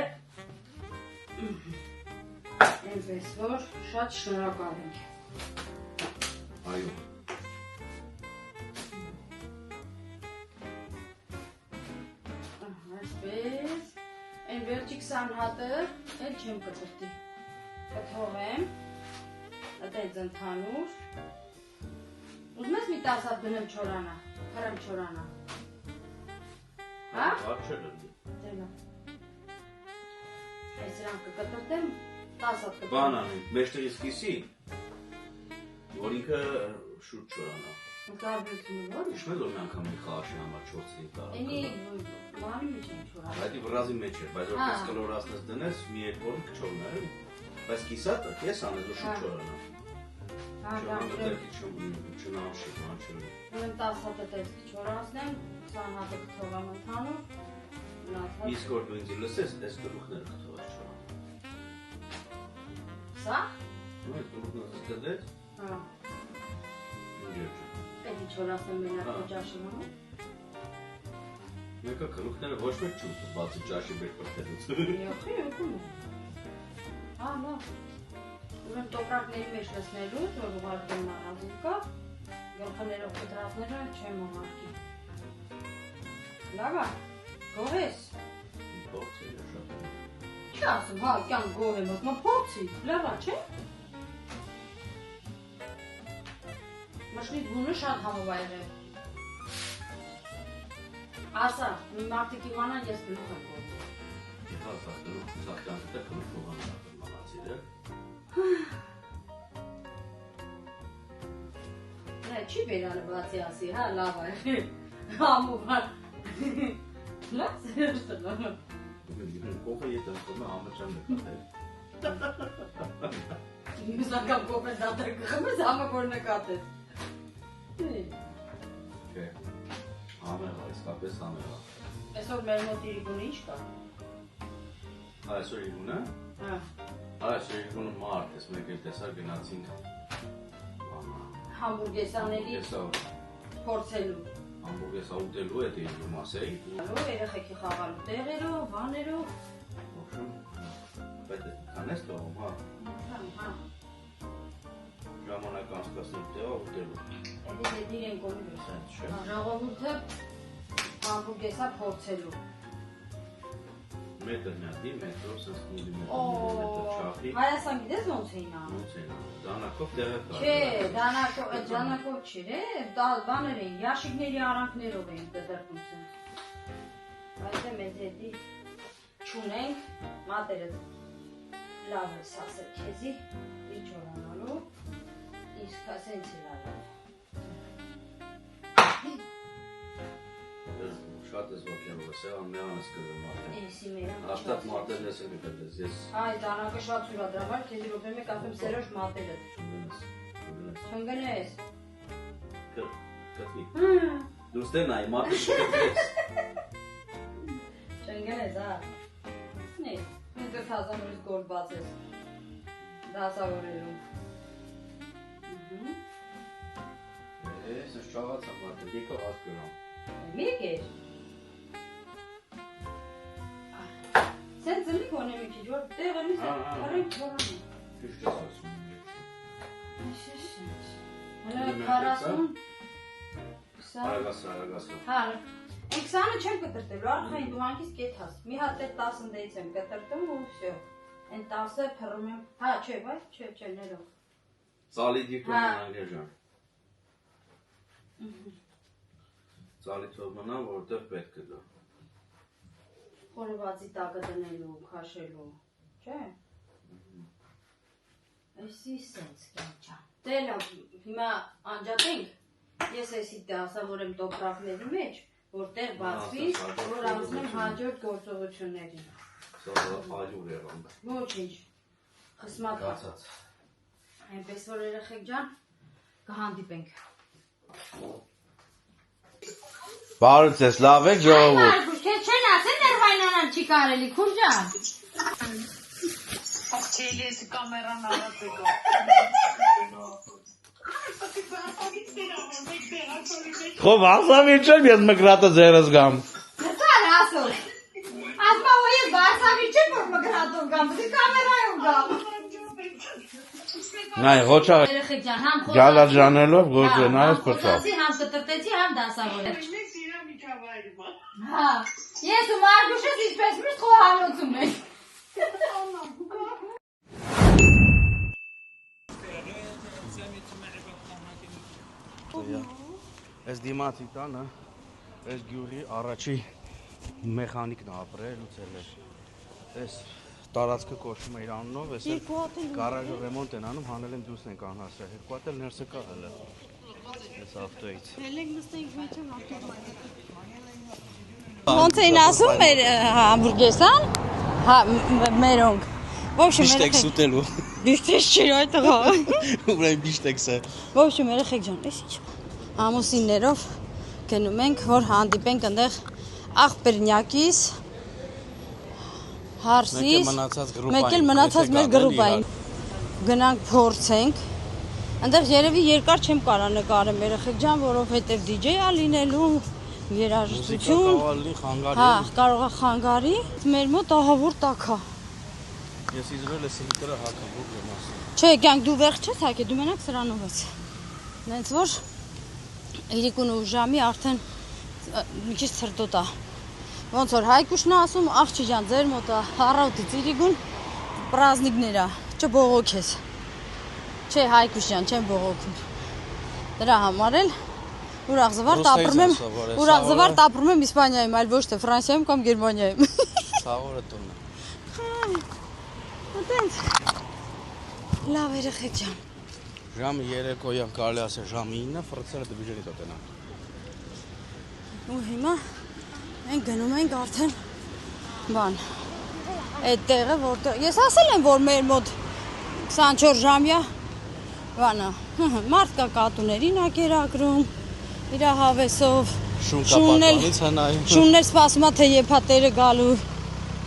այնպես որ շատ շնորհակալ ենք։ Այո։ Այսպես, այն վերջի 20 հատը էլ չեմ կտրտի, կթողեմ, այդպես ընդհանուր, ուզում ես մի 10 հատ դնեմ չորանա, խրեմ չորանա, հա? Հատ չէ դրդի։ Դելա, այս իրանք կկտրտեմ, 10 հատ կտա։ Բան անենք, մեջտեղից կիսի, որ ինքը շուտ չորանա։ Կարբերությունը որ։ Իշմել որ մի անգամ մի խաղաշի համար 4-5 տարա։ Էնի բանի մեջ ինչ որ։ Բայց վրազի մեջ էր, բայց որ պես կլորացնես դնես, մի երկու օր կչորներ, բայց կիսատը ես անես որ շուտ չորանա։ Հա, չնամշի, բան չլի։ Ուրեմն 10 հատը տեսք չորացնեմ, 20 հատը կթողամ ընդհանուր, Իսկ որ դու ինձ լսես, այս գլուխները կթողես չորան։ Սա? Այդ գլուխները կդեց։ Հա։ Ինգեր ջան։ Էդի չորացնեմ մենակ ջաշի համար։ Մեկը գլուխները ոչ մեկ չունի, բացի ջաշի բեր պրտելուց։ Յոխի, յոխում։ Հա, լավ։ Ուրեմն տոպրակների մեջ լսնելուց, որ ուղարկեմ առանձին կա, գլխներով կտրածները չեմ ուղարկի։ Լավ է, գոհ ես։ Փորձ է շատ։ Չի ասում, հա, կյան գոհ եմ, ասում փորձի, լավ է, չէ՞։ Մշնից բունը շատ համովայր է։ Ասա, մի մարդիկ իմանան ես գլուխ եմ գործում։ Հա, սա գլուխ ցախտան դե գլուխ փողանա մահացի դե։ Նա չի բերանը բացի ասի, հա, լավ է։ Համովայր։ Լավ սերտը։ Կոֆե ետը կոմը ամաչան նկատել։ Մուսական կոֆե դատար կխմես, համը որ նկատես։ Չէ։ Ամեղա, իսկապես ամեղա։ Այսօր մեր մոտ իրիգունը ինչ կա։ Այսօր իրիգունը։ Հա։ Այսօր իրիգունը մարդ ես, մեկ էլ տեսար գնացինք։ Համբուրգեսաների փորձելու։ Համբուրգեսա ուտելու էդ իրիգուն մասեի։ Հալո, երեխեքի խաղալու տեղերով, բաներով։ Ոբշում, բայց կանես տողում, հա։ Հա։ Ժամանակ անցկացնել տեղը ուտելու։ Էդի իրեն կողմից։ Չէ։ Ժողովուրդը համբուրգեսա փորձելու։ Մետր միատի, մետրով սենց միլիմետր չախի։ Հայաստան գիտես ոնց էին անում։ Ոնց են անում, դանակով տեղը կար։ Չէ, դանակով չէր, բաներ էին, յաշիկների արանքներով էին դդրվում սենց։ Բայց մեզ հետի չունենք, մատերը լավ է սասել քեզի, ինչ որանալու, իսկ ասենց է լավ։ Շատ ես ոգելով ես, ամենան ես կրում մարդեն։ Էսի մերը։ Հաստատ մարդեն ես եմ կտես, ես Այ, դանակը շատ սուրադրավար, քեզի րոպե մեկ ասում սերոշ մատերը։ Չնգնես։ կտվի։ Դու ստեն այ մարդը կտվես։ Չնգնես, հա։ Նե, ինքը թազանուրից գոր բացես։ Դասավորելու։ Ես շաղացա մարդը, եկո հատ կրամ։ Մեկ էր։ Սենց զլի կոնե մի քիչ, որ տեղը լույս է, առենք որանի։ Քիշ ես ասում։ Հələ 40 Արագասա։ Հա, 20-ը չեմ կտրտելու, արխային դու հանգիստ կեթաս։ Մի հատ այդ 10-ից եմ կտրտում ու վсё։ Այն 10-ը փռում եմ։ Հա, չէ, բայց չէ, ներող։ Ծալի դիքում մնան ջան։ Ծալի թող մնա, որտեղ պետք է դա։ Խորովածի տակը դնելու, քաշելու, չէ։ Էսի սենց կյանջան։ Դե լավ, հիմա անջատենք, ես էսի դասավորեմ տոպրակների մեջ, որտեղ բացվի, որ անցնեմ հաջորդ գործողություններին։ Սա ալյուր եղանք։ Ոչինչ, խսմատված։ Այնպես որ երեխեք ջան, կհանդիպենք։ Բարդ ես, լավ եք ժողովուրդ։ Այ Մարգուշ, քեզ չեն ասել ներվայնանալ չի կարելի, քուր ջան։ Ակչելիես կամերան առած եկա։ Խով ասավիր չեմ ես մկրատը ձերս գամ։ Նցար ասոս։ Ասմա ու ես բարսավիր չեմ որ մգրատով գամ, բսի կամերայով գամ։ Նայ ղոչա Երեխեք ջան, համ խոսացի։ գալա ջանելով ղոչը նայես պրծավ։ Խոսացի, համ կտրտեցի, համ դասավորել։ Սիրա միջավայրում։ Հա, ես ու Մարգուշս ինչպես միշտ խոհանոցում ենք։ Այս դիմացի տանը, այս գյուրի առաջի մեխանիկն ապրել ուծել էր։ Այս տարածքը կոչվում է իր անունով, էսել գարաժը ռեմոնտ են անում, հանել են դուրս են կանհասրել։ Երկու հատ էլ ներսը կա հələ։ Այս ավտոից։ Ոնց էին ասում մեր համբուրգեսան, մերոնք։ В общем, Բիշտեքս ուտելու։ Բիշտեքս չի այդ տղա։ Ուրեմն բիշտեքսը։ В общем, երեխեք ջան, էս ինչ։ Ամուսիններով գնում ենք, որ հանդիպենք այնտեղ աղբերնյակից, հարսից, մեկ էլ մնացած մեր գրուպային։ Գնանք փորձենք։ Այնտեղ երևի երկար չեմ կարա նկարեմ երեխեք ջան, որովհետև DJ-ա լինելու երաժշտություն։ Հա, կարող է խանգարի։ Մեր մոտ ահավոր տակա։ Ես իզրել ես ինքերը հակաբուր եմ ասում։ Չէ, կյանք դու վերջ չես հակե, դու մենակ սրանով ես։ Նենց որ իրիկուն ու ժամի արդեն մի քիչ ցրտոտ է։ Ոնց որ Հայկուշն ասում, աղջի ջան, ձեր մոտ է առավոտից իրիկուն պրազնիկներ է, չբողոքես։ Չէ, Հայկուշ ջան, չեմ բողոքում։ Դրա համար էլ ուրախ զվարթ ապրում եմ Իսպանիայում, այլ ոչ թե Ֆրանսիայում կամ Գերմանիայում։ Ցավորը տունն է։ Այդպես։ Լավ երեխեք ջան։ Ժամը 3-օյան կարելի ասել ժամը 9-ը ֆրծերը դիվիժենի տոտենան։ Ու հիմա մենք գնում ենք արդեն բան։ Այդ տեղը որտեղ ես ասել եմ որ մեր մոտ 24 ժամյա բանը մարդ կա կատուներին ա կերակրում իր հավեսով շուններ սպասում է թե եփա տերը գալու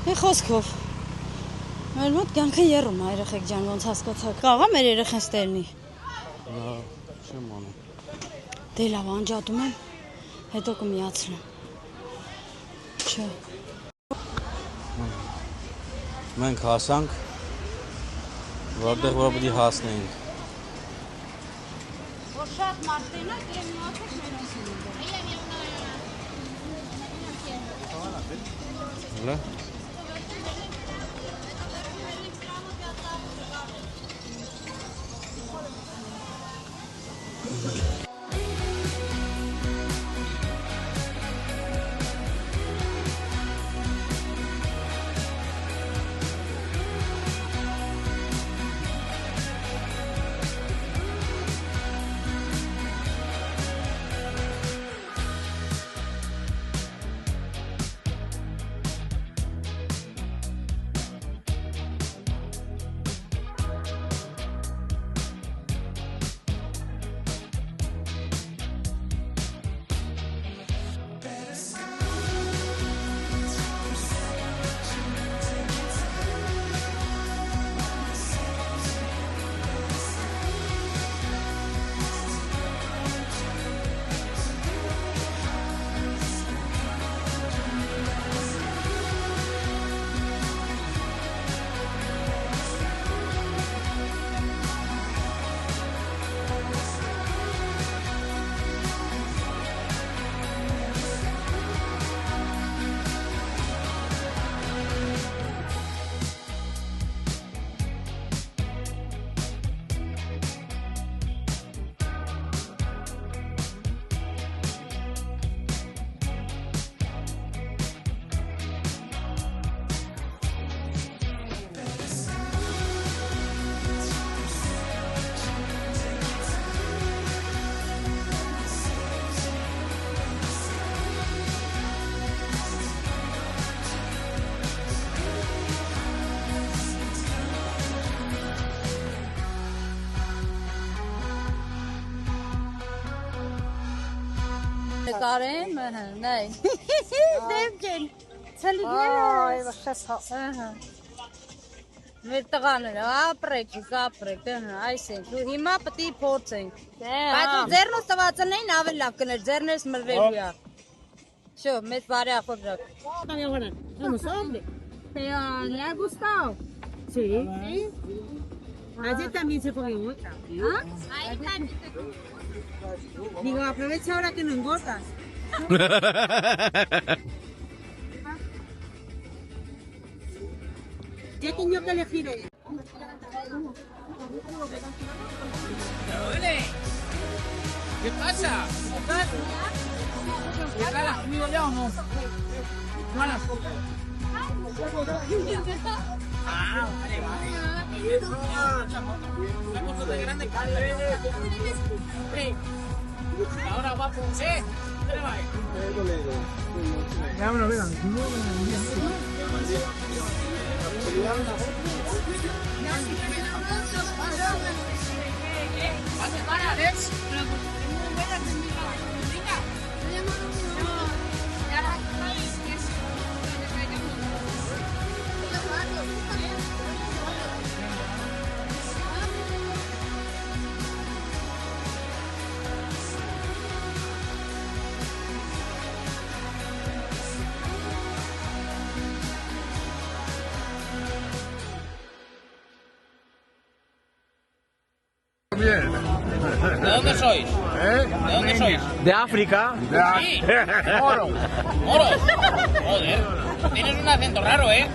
մի խոսքով մեր մոտ կյանքը երում է երեխեք ջան ոնց հասկացաք կարողա մեր երեխեն ստելնի չեմ անում դե լավ անջատում եմ հետո կմիացնեմ չէ մենք հասանք որտեղ որ պիտի հասնենք որ շատ մարդենա դրեմ միացեք Հələ Նկարեմ, նայ։ Դեպքեն։ Ցելիգները։ Այ վաշտա։ Մեր տղաները ապրեք, այս են։ Ու հիմա պետք է փորձենք։ Բայց ձեռնոց տվածնային ավելի լավ կներ, ձեռներս մրվելու է։ Շո, մեծ բարի ախորժակ։ ¿Le ha gustado? Sí. Allí también se pone otra. Digo, aprovecha ahora que no engordas. Ya tengo que elegir ella. ¿Qué pasa? ¿Ya la has comido ya o no? Ahora va con C. ¿De dónde sois? ¿De dónde sois? De África. Sí. Moro. Joder. Tienes un acento raro, ¿eh?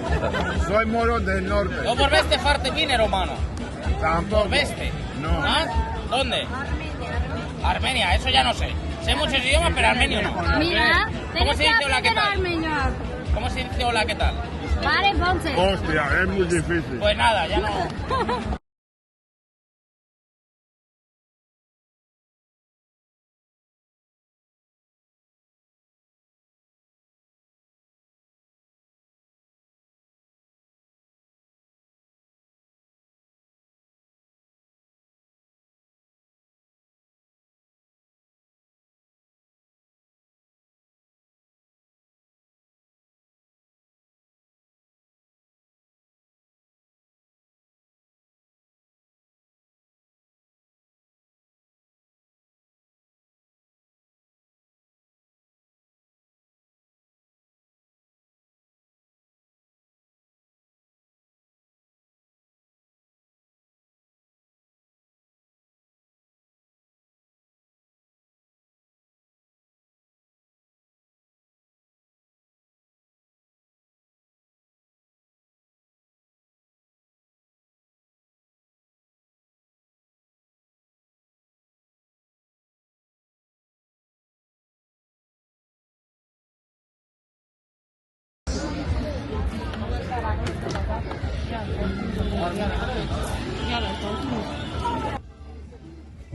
Soy moro del norte. No por veste farte bien, hermano. Tampoco. Por veste. No. ¿Ah? ¿Dónde? Armenia, eso ya no sé. Sé muchos idiomas, pero armenio no. Mira, ¿Cómo se tenés dice que hola, qué aprender tal? armenio. ¿Cómo se dice hola, qué tal? Pare, ponte. Hostia, es muy difícil. Pues nada, ya no.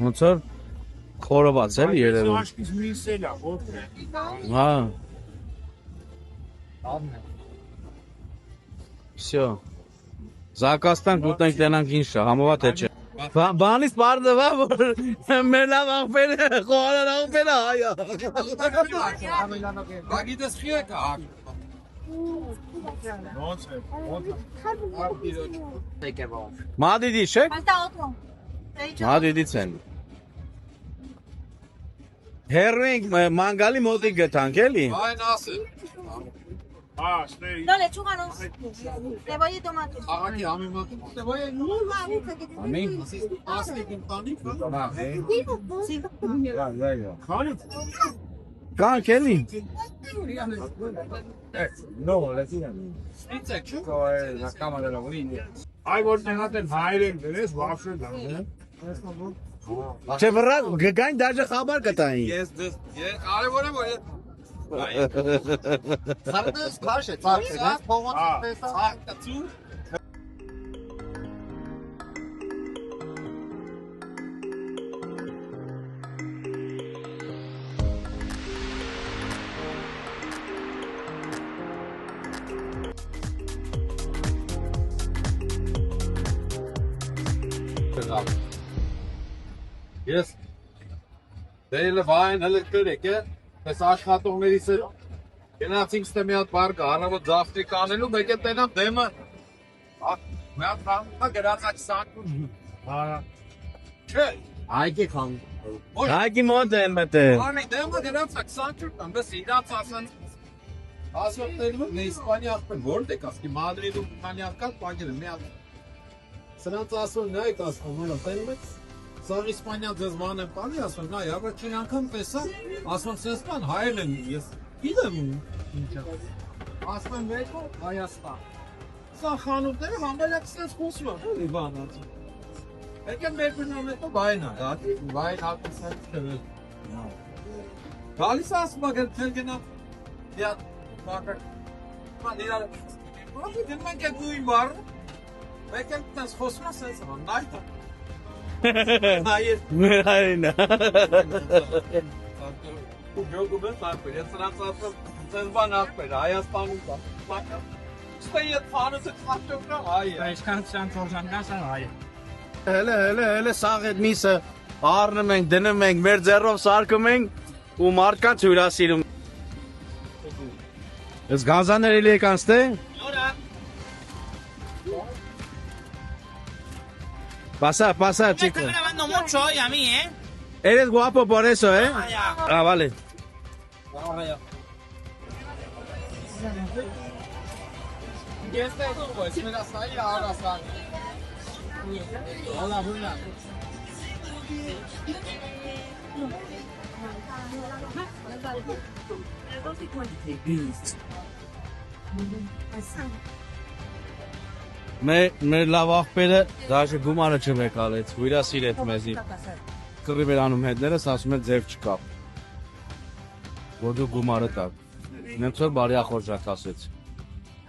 Ոնց որ խորոված էլ երևում։ Հա։ Всё։ Զակաստանք ուտենք տենանք ինչ է, համովա թե չէ։ Բանից բարդվա որ մեր լավ աղբերը, խոհարան աղբերը հայա։ Բագիտս խի է կա։ Մադիդի չէ։ Մադիդից են։ Հերրենք մանգալի մոտիկ գտանք էլի։ Այն ասել։ No, lechuga no. Cebolla y tomate. Աղաքի ամիմատ։ Amén. Ասել եմ տանի։ Կանք էլի։ Ay, vos tenés el aire, ¿entendés? Vamos a ver. Չէ վրա գգային դաժե խաբար կտային։ Ես դες, կարևորը որ Խառնես քաշ է, ծաղկես, փողոցից պես է։ ցածու Ես դերել վայն հələ կրեք է, պես աշխատողներից է գնացինք ստե մի հատ բարգը առավոտ զավտրի կանելու, մեկ է տենամ դեմը մի հատ բաղը գրացակ սակում չէ, Այգի խան։ Այգի մոտ են մտը։ անի դեմը գրացակ սակում կամ բս իրաց ասում տերում է իսպանիա աղբեն որդ եք ասկի մադրիդում կանի աղկալ պագել է մի հատ սրանց ասում նա եք ասում հոնում տերում եք Սաղ իսպանիա ձեզ ման եմ պանի, ասում, նայ, առաջին անգամ տեսա, ասում, սենց պան հայել եմ, ես գիտեմ ինչա, ասում եմ վեկո, Հայաստան, սա խանութները համբալյակ սենց խոսում եմ, էլի բան ացում, եկեմ բերբրնամ հետո վայն է, վայն հատում սենց կվել, գալիս ասում ագր թել գնամ, իատ, բակակ, ման իրար, դնում ենք այդ նույն բարը, Մեկ էլ տես խոսում ես այս նայտը։ Հայեր։ Մեր հայրն է։ Ու գյուղում ես ապեր, ես նրանց ասում, ցենց բան ապեր, Հայաստանում կա։ Ստեյը թանոց խախտոկա հայ։ Այսքան ցան ծորժանգաս հայ։ Հələ սաղ այդ միսը առնում ենք, դնում ենք, մեր ձեռով սարքում ենք ու մարդկանց հյուրասիրում։ Ես գազաներ էլի եկան ստե։ Pasa, chico. ¿Estás grabando mucho hoy a mí, eh? Eres guapo por eso, ¿eh? Ah, vale. Y este es un pues, mira, ahí ahora sale. Hola, hola. Մեր լավ աղբերը դաշը գումարը չմեկալեց, հույրասիր էդ մեզի։ Կռի մեր անում հետներս ասում են ձև չկա։ Որ դու գումարը տակ։ Նենց որ բարի ախորժակ ասեց։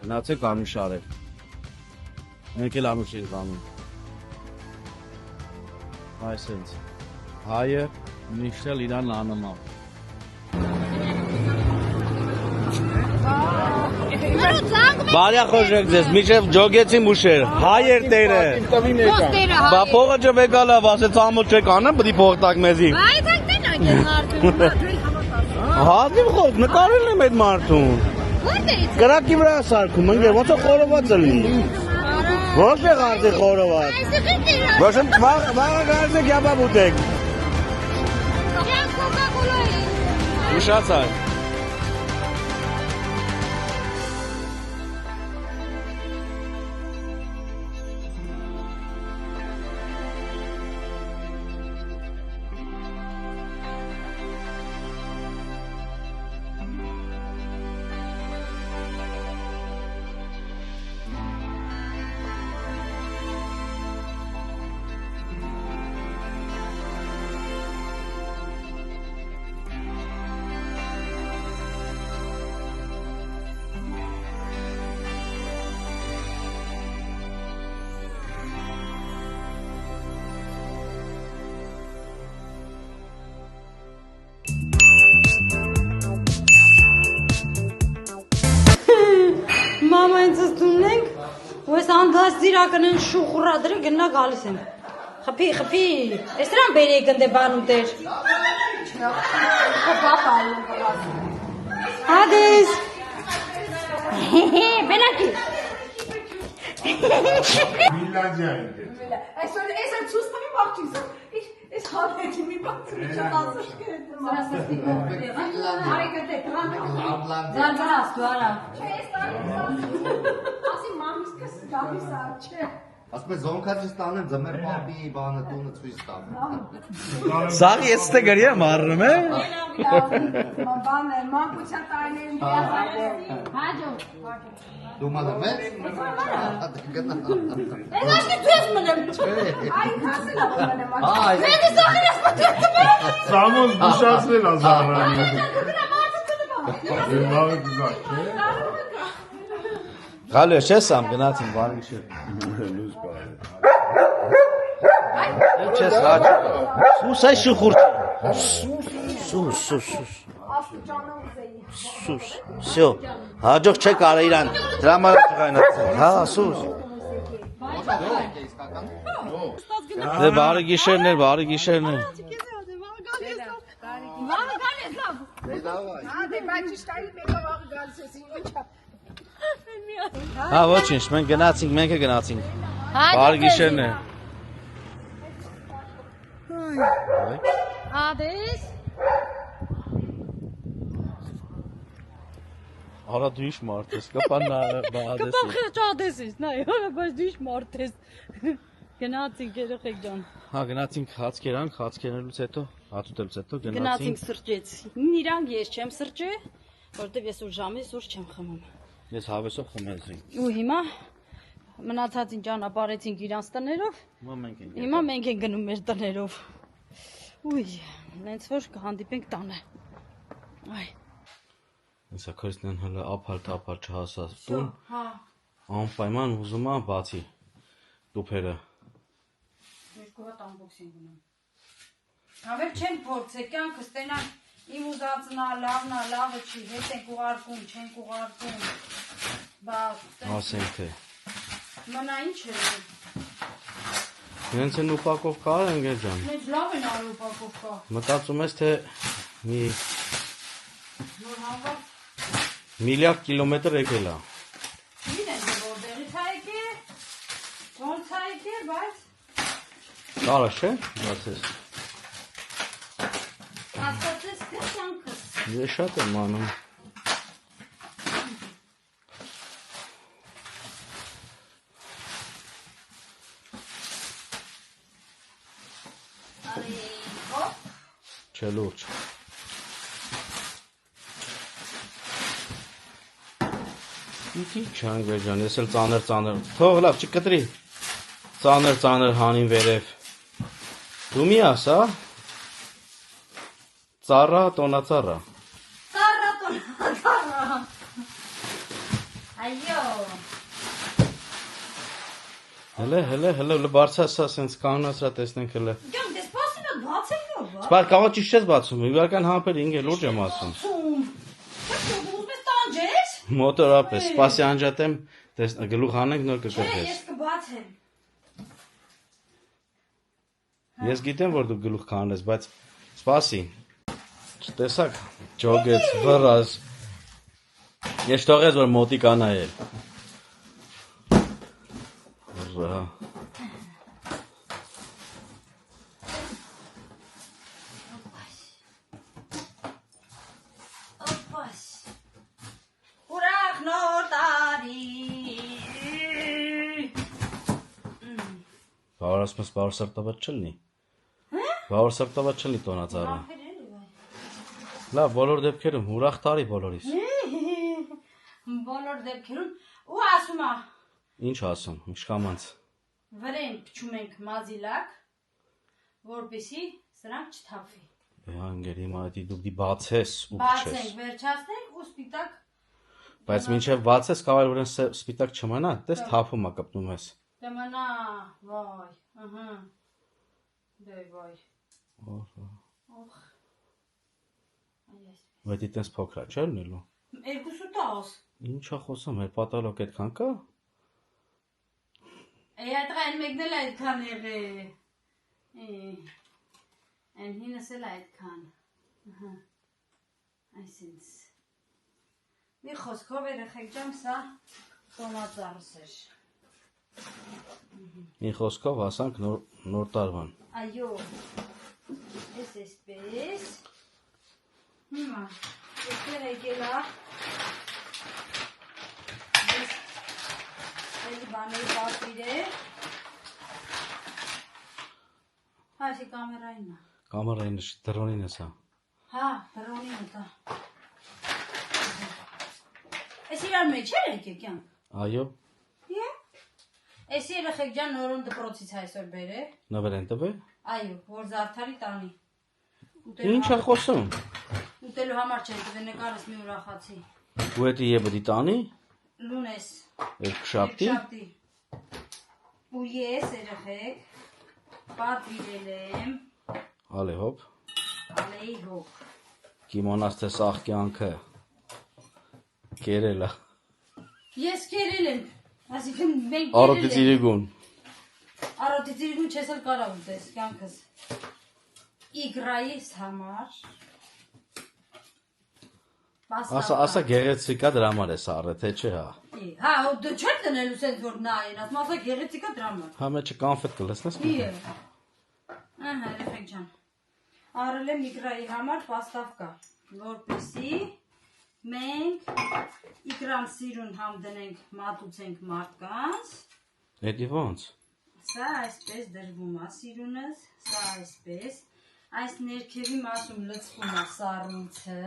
Գնացեք անուշ արել։ Մենք էլ անուշ ենք անում։ Այսենց։ Հայը միշտ էլ իրան անում է։ Բարի ախորժակ ձեզ, միջև ջոգեցի մուշեր, հայեր տերը։ Բա փողը չվեկալա, ասեց ամոթ չեք անեմ, բդի փող տակ մեզի։ Այդ ակտեն ակեն մարդուն։ Հազիվ խոսք, նկարել եմ այդ մարդուն։ Որտե՞ց։ Կրակի վրա սարքում, ընկեր, ոնց է խորոված լինի։ Ոնց է գարդի խորոված։ Ոչ եմ վաղը գարդեք յաբաբ ուտեք։ Ուշացար։ Մամա ինձ ստունենք, ու ես անդաս դիրակնեն շուխուրադրի գնա գալիս են։ Խփի, ես նրան բերի գնդե բան ուտեր։ Հադես։ Բենակի։ Finlandiya indi. Այսօր ցույց տվի բախտից։ Ես խաղացի մի բան չտալսը շկերտում։ Արեկտե տղան։ Զարբարաս դու արա։ Ասի մամիս կս գալիս արջե։ Ասում է զոնքաճը ստանեմ ձմեր պապի բանը տունը ցույց տամ։ Սաղ ես ստե գրի եմ առնում է։ Բան է, մանկության տարիներին դիազարել։ Հաջո։ Դու մանավես։ Ես աշկի ցույց մնեմ։ Այ քասելա մնեմ։ Այ Մենի սոխին ես պատերտում։ Samos duşasıyla zararlı. Գնա մարդը դնում։ Bunları güzel. Գալու ես չես ամ գնացին բարի շեր։ Lüz bari. Ինչ ես հաճ։ Սուս այ շուխուրտ։ Սուս։ Աստուճանով զեյի։ Սուս։ Всё։ Հաջող չեք արա իրան։ Դրա համար չղայնացել։ Հա, սուս։ Դե բարի գիշերներ։ Վաղը գալիս լավ։ Հա, դե բայց ճիշտային մեկը վաղը գալիս ես ինչա։ Հա, ոչինչ, մենք գնացինք։ Բարի գիշերներ։ Ադես։ Արա դու իշ մարդ ես, կպանա բադես։ Կպան խղճ ես, նայ, բայց դու իշ մարդ ես։ Գնացինք երեխեք ջան։ Հա, գնացինք հաց կերանք, հաց կերելուց հետո, հաց ուտելուց հետո Գնացինք սրճեց։ Իրանք ես չեմ սրճե, որտեվ ես ուր ժամից ուր չեմ խմում։ Ես հավեսով խմեցի։ Ու հիմա մնացածին ճանապարհեցինք իրանց տներով։ Հիմա մենք ենք գնում մեր տներով։ Ուй, նենց որ կհանդիպենք տանը։ Այ։ Հեսա քրիստիան հələ ապար չհասած տուն։ Հա։ Անպայման ուզում եմ բացի։ Տուփերը։ Երկու հատ ամբոքսինգ ունեմ։ Հավեր չեն փորձե կյանքը ստենան իմ ուզածնա, լավնա, լավը չի, հետ ենք ուղարկում, չենք ուղարկում։ Բա Ասենք թե։ մնա ինչ է։ Իրենց են ուպակովկա Ընկեր ջան։ Մենք լավ են արել ուպակովկա։ Մտածում ես թե մի Նոր հավաք միլիարդ կիլոմետր եկել է։ իրեն դե որտեղից ա եկել, ոնց ա եկել, բայց Կարա չէ, բացես։ ասացես թե կյանքս։ Ես շատ եմ անում։ Արի, հոպ, Չէ լուրջ։ Ինչ Ընկեր ջան, ես էլ ծանր։ Թող լավ չկտրի։ Ծանր հանին վերև։ Դու մի ասա։ Ծառա, տոնածառա։ Տարա։ Այո։ Հələ բարձրացա սենց կանոնացրա տեսնենք հələ։ Գամ, դες սպասին ա բացել նո, բա։ Սպար կարող ճիշտ չես բացում, իվական համբեր ինգե լուրջ եմ ասում։ Չէ, ուզում ես տանջես։ Մոտորապես, սպասի անջատեմ, գլուխ հանենք նոր Չէ, կկրկես։ ես կբացեմ։ Ես գիտեմ, որ դու գլուխ կանես, բայց սպասի։ Չտեսակ, ջոգեց, վռած։ Ես թողեց, որ մոտիկ անայել։ Ռա։ Օպաս։ Ուրախ նոր տարի։ Բավարար սրտավատ չլնի։ Բավարար սրտավատ չլնի տոնածառը։ Լավ, բոլոր դեպքերում ուրախ տարի բոլորիս։ Բոլոր դեպքերում ու ասում ա Ինչ ասում, իշքամանց։ վրեն փչում ենք մազիլակ, որպեսի սրանք չթափվի։ Անգեր հիմա դու դի բացես ու Բացենք, փչես։ վերջացնենք ու սպիտակ Բայց մինչև բացես կարող որ սպիտակ չմնա, դες թափում ա կպնում ես։ կմնա, վայ, ըհը։ Դե վայ։ Օխ։ Այս Բայց դիտես փոքր է, չէ՞ լինելու։ 210։ Ինչա խոսում, մեր պատալոկ այդքան կա։ Այդ այն մեկն էլ այդքան եղել։ Այն հինս էլ այդքան։ Ահա։ Այսինքն։ Մի խոսքով երեխեք ջան, սա տոնածառս էր։ Մի խոսքով հասանք նոր տարվան։ Այո։ Էսպես։ Հիմա եկել եկել ա։ Էլի բաների պատվիր է։ Հասի կամերային է։ Կամերային դրոնին է սա։ Հա, դրոնին է դա։ Էս իրար մեջ էր եկել կյանք։ Այո, Է։ Էս երեխեք ջան նորոն դպրոցից այսօր բերել։ նվեր են տվել։ Այո, որ զարդարի տանի։ Ինչա խոսում։ Ուտելու համար չեն տվել, նկարս մի ուրախացի։ Ու էդի եբը դի տանի, Լունես։ երկշաբթի։ Ու ես երեխեք պատվիրել եմ Ալե հոպ, ալեի հոգ։ կիմանաս թե սաղ կյանքը կերել է։ Ես կերել եմ, այսինքն մենք Արոտի ծիրիգուն։ Արոտի ծիրիգուն չես էլ կարա ուտես կյանքս։ Իգրայիս համար։ Ասա գեղեցիկա դրա համար է սառը, թե չէ հա։ Հա, դու չես տնելու սենց որ նայեն, ասում ասա գեղեցիկա դրա համար։ Հա մեջը կանֆետ կլսնես մի։ Ահա, երեխեք ջան։ Արել եմ իգրայի համար պաստավկա, որպեսի մենք իգրան սիրուն համ դնենք, մատուցենք մարդկանց։ Էդի ոնց։ Սա այսպես դրվում է սիրունս, սա այսպես։ Այս ներքևի մասում լցվում է սառույցը,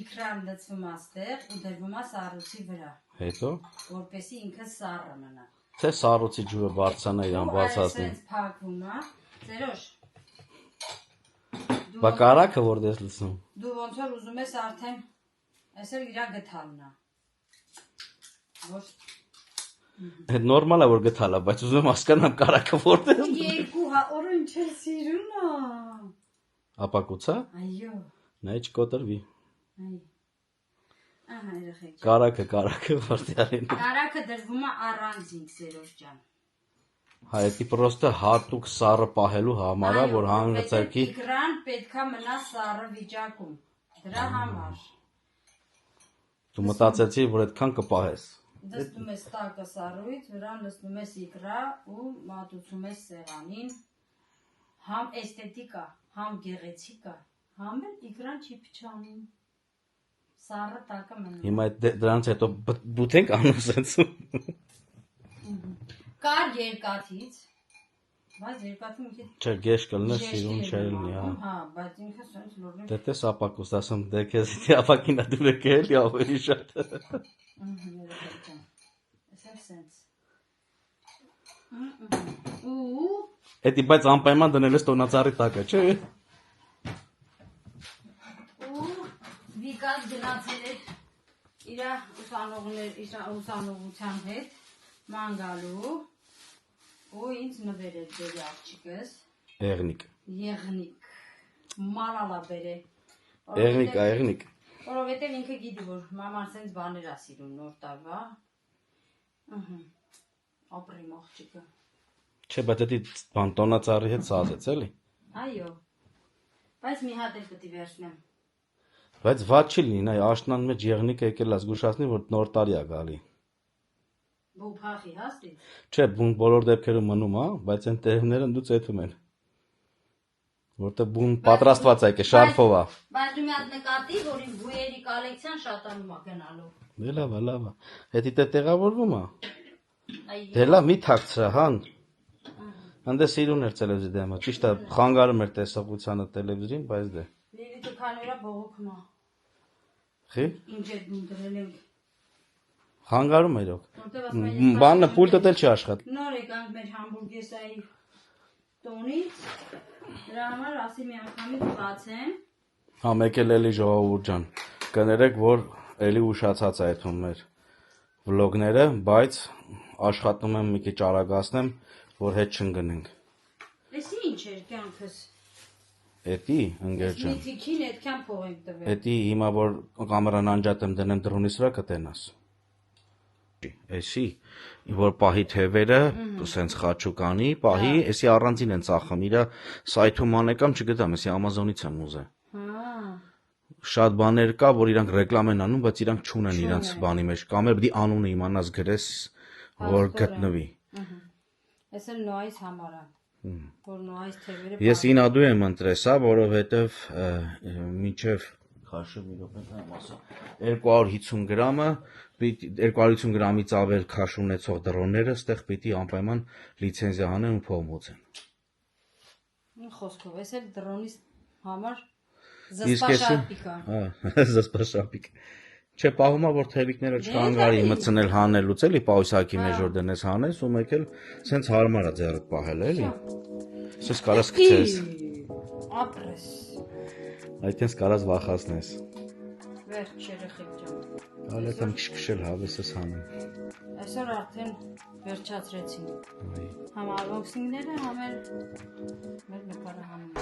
իգրան լցվում է ստեղ ու դրվում է սառույցի վրա, Հետո։ որպեսի ինքը սառը մնա։ Թե սառույցի ջուրը բարձրանա իրան բացածնի։ Այսպես փակվում է, ծերոշ։ Բա կարակը որ դες լցնում։ Դու ոնց որ ուզում ես արդեն, այսօր իրա գթալն է։ Ոչ։ Այդ նորմալ է որ գտալա, բայց ուզում եմ հասկանամ կարակը որտեղ։ Երկու օրը ինչ է սիրունա։ Ապակուցա։ Այո։ Նա չկոտրվի։ Այ։ Ահա երեխեք։ Կարակը որտեղին։ Կարակը դրվում է առանձին Սերոջ ջան։ Հայ էդի պրոստը հատուկ սառը պահելու համար է, որ հանգցարկի։ Իգրան պետքա մնա սառը վիճակում։ Դրա համար։ Դու մտածեցի, որ այդքան կպահես։ Դստում ես տակը սառույց, վրան լցնում ես իգրա ու մատուցում ես սեղանին։ Համ էսթետիկա, համ գեղեցիկա, համ էլ իգրան չի փչանում։ Սառը տակը մնա։ Հիմա դրանից հետո բութենք անում սենսում։ Կար երկաթից, բայց երկաթը մի քիչ Չէ, գեշ կլներ, սիրուն չէր լինի, հա։ Հա, բայց ինքը սենց լուրջ։ Դե տես ապակուս, ասում, դե քեզ դի ապակինա դու եկել ավելի շատ։ Այսպես սենց։ Ու Էդի բայց անպայման դնել ես տոնածառի տակը, չէ։ ու Վիկաս գնացել էր իր ուսանողության հետ ման գալու ու ինձ նվեր էր բերի աղջիկս Եղնիկ։ Եղնիկ մարալա բերե Եղնիկ։ Որովհետև ինքը գիտի որ մաման սենց բաներ ա սիրում նոր տարվա ապրիմ աղջիկը Չէ, բայց էդի բան տոնածառի հետ սազեց էլի։ Այո բայց մի հատ էլ պետք է վերցնեմ Բայց վատ չի լինի, նայ աշնան մեջ եղնիկը եկել է զգուշացնի, որ նոր տարի է գալի։ Բու փախի հաստի Չէ, բուն բոլոր դեպքերում մնում է, բայց այն տերևները դու ծեթում են։ Որտե բուն պատրաստված է, կե շարֆով է։ Բայց դու մի հատ նկատի, որ իմ բույերի կոլեկցիան շատանում է գնալու։ Դե լավ է։ Էդի դե տեղավորվում է։ Դե լավ, մի թաքցրա, հան։ Հանդե սիրուն էր տելևիզի դեմը, ճիշտ է, խանգարում էր տեսողությանը տելևիզին, բայց դե։ Լիլիթը քանորա բողոքում է։ Խի։ Ինչ է դու դրել ենք։ Խանգարում է իրոք։ Բանը պուլտը դել չի աշխատի։ Նոր եկանք մեր համբուրգեսայի տոնից։ Դրա համար ասի մի անգամից բացեմ։ Հա, մեկ էլ էլի ժողովուրդ ջան։ Կներեք, որ էլի ուշացած է այդում մեր վլոգները, բայց աշխատում եմ մի քիչ արագացնեմ, որ հետ չընկնենք։ Էսի ինչ էր կյանքս։ Էդի, ընկեր ջան։ Միթիքին այդքան փող ենք տվել։ Էդի հիմա որ կամերան անջատեմ դնեմ դրոնի վրա կտենաս։ Էսի, որ պահի թևերը, սենց խաչուկանի, պահի, էսի առանձին են ծախում, իրա սայթում անեկամ չգտամ, էսի Ամազոնից եմ ուզե։ Շատ բաներ կա, որ իրանք ռեկլամ են անում, բայց իրանք չունեն իրանց բանի մեջ, կամ էլ պիտի անունը իմանաս գրես, որ գտնվի։ Էս էլ նոայից համար է, որ նոայից թևերը Ես ինադու եմ ընտրես, որովհետև մինչև քաշը մի րոպե եմ ասա 250 գրամը 250 գրամից ավել քաշ ունեցող դրոնները ստեղ պիտի անպայման լիցենզիա հանեն ու փող մոծեն։ Խոսքով, էս էլ դրոնից համար զսպաշապիկ է։ Հա, զսպաշապիկ։ Չէ, պահումա որ թելիկները չկանգարի մտցնել հանելուց էլի պաուսակի մեջ որ դնես հանես ու մեկ էլ սենց հարմար է ձեռդ պահել էլի։ Սես կարաս գցես։ Ապրես։ Այդտենց կարաս վախացնես։ Վերջ երեխեք ջան։ Կարելի է քշքշել հավեսս հանեմ։ Այսօր արդեն վերջացրեցին։ Համ unboxing-ները, համ էլ մեր նկարը հանում։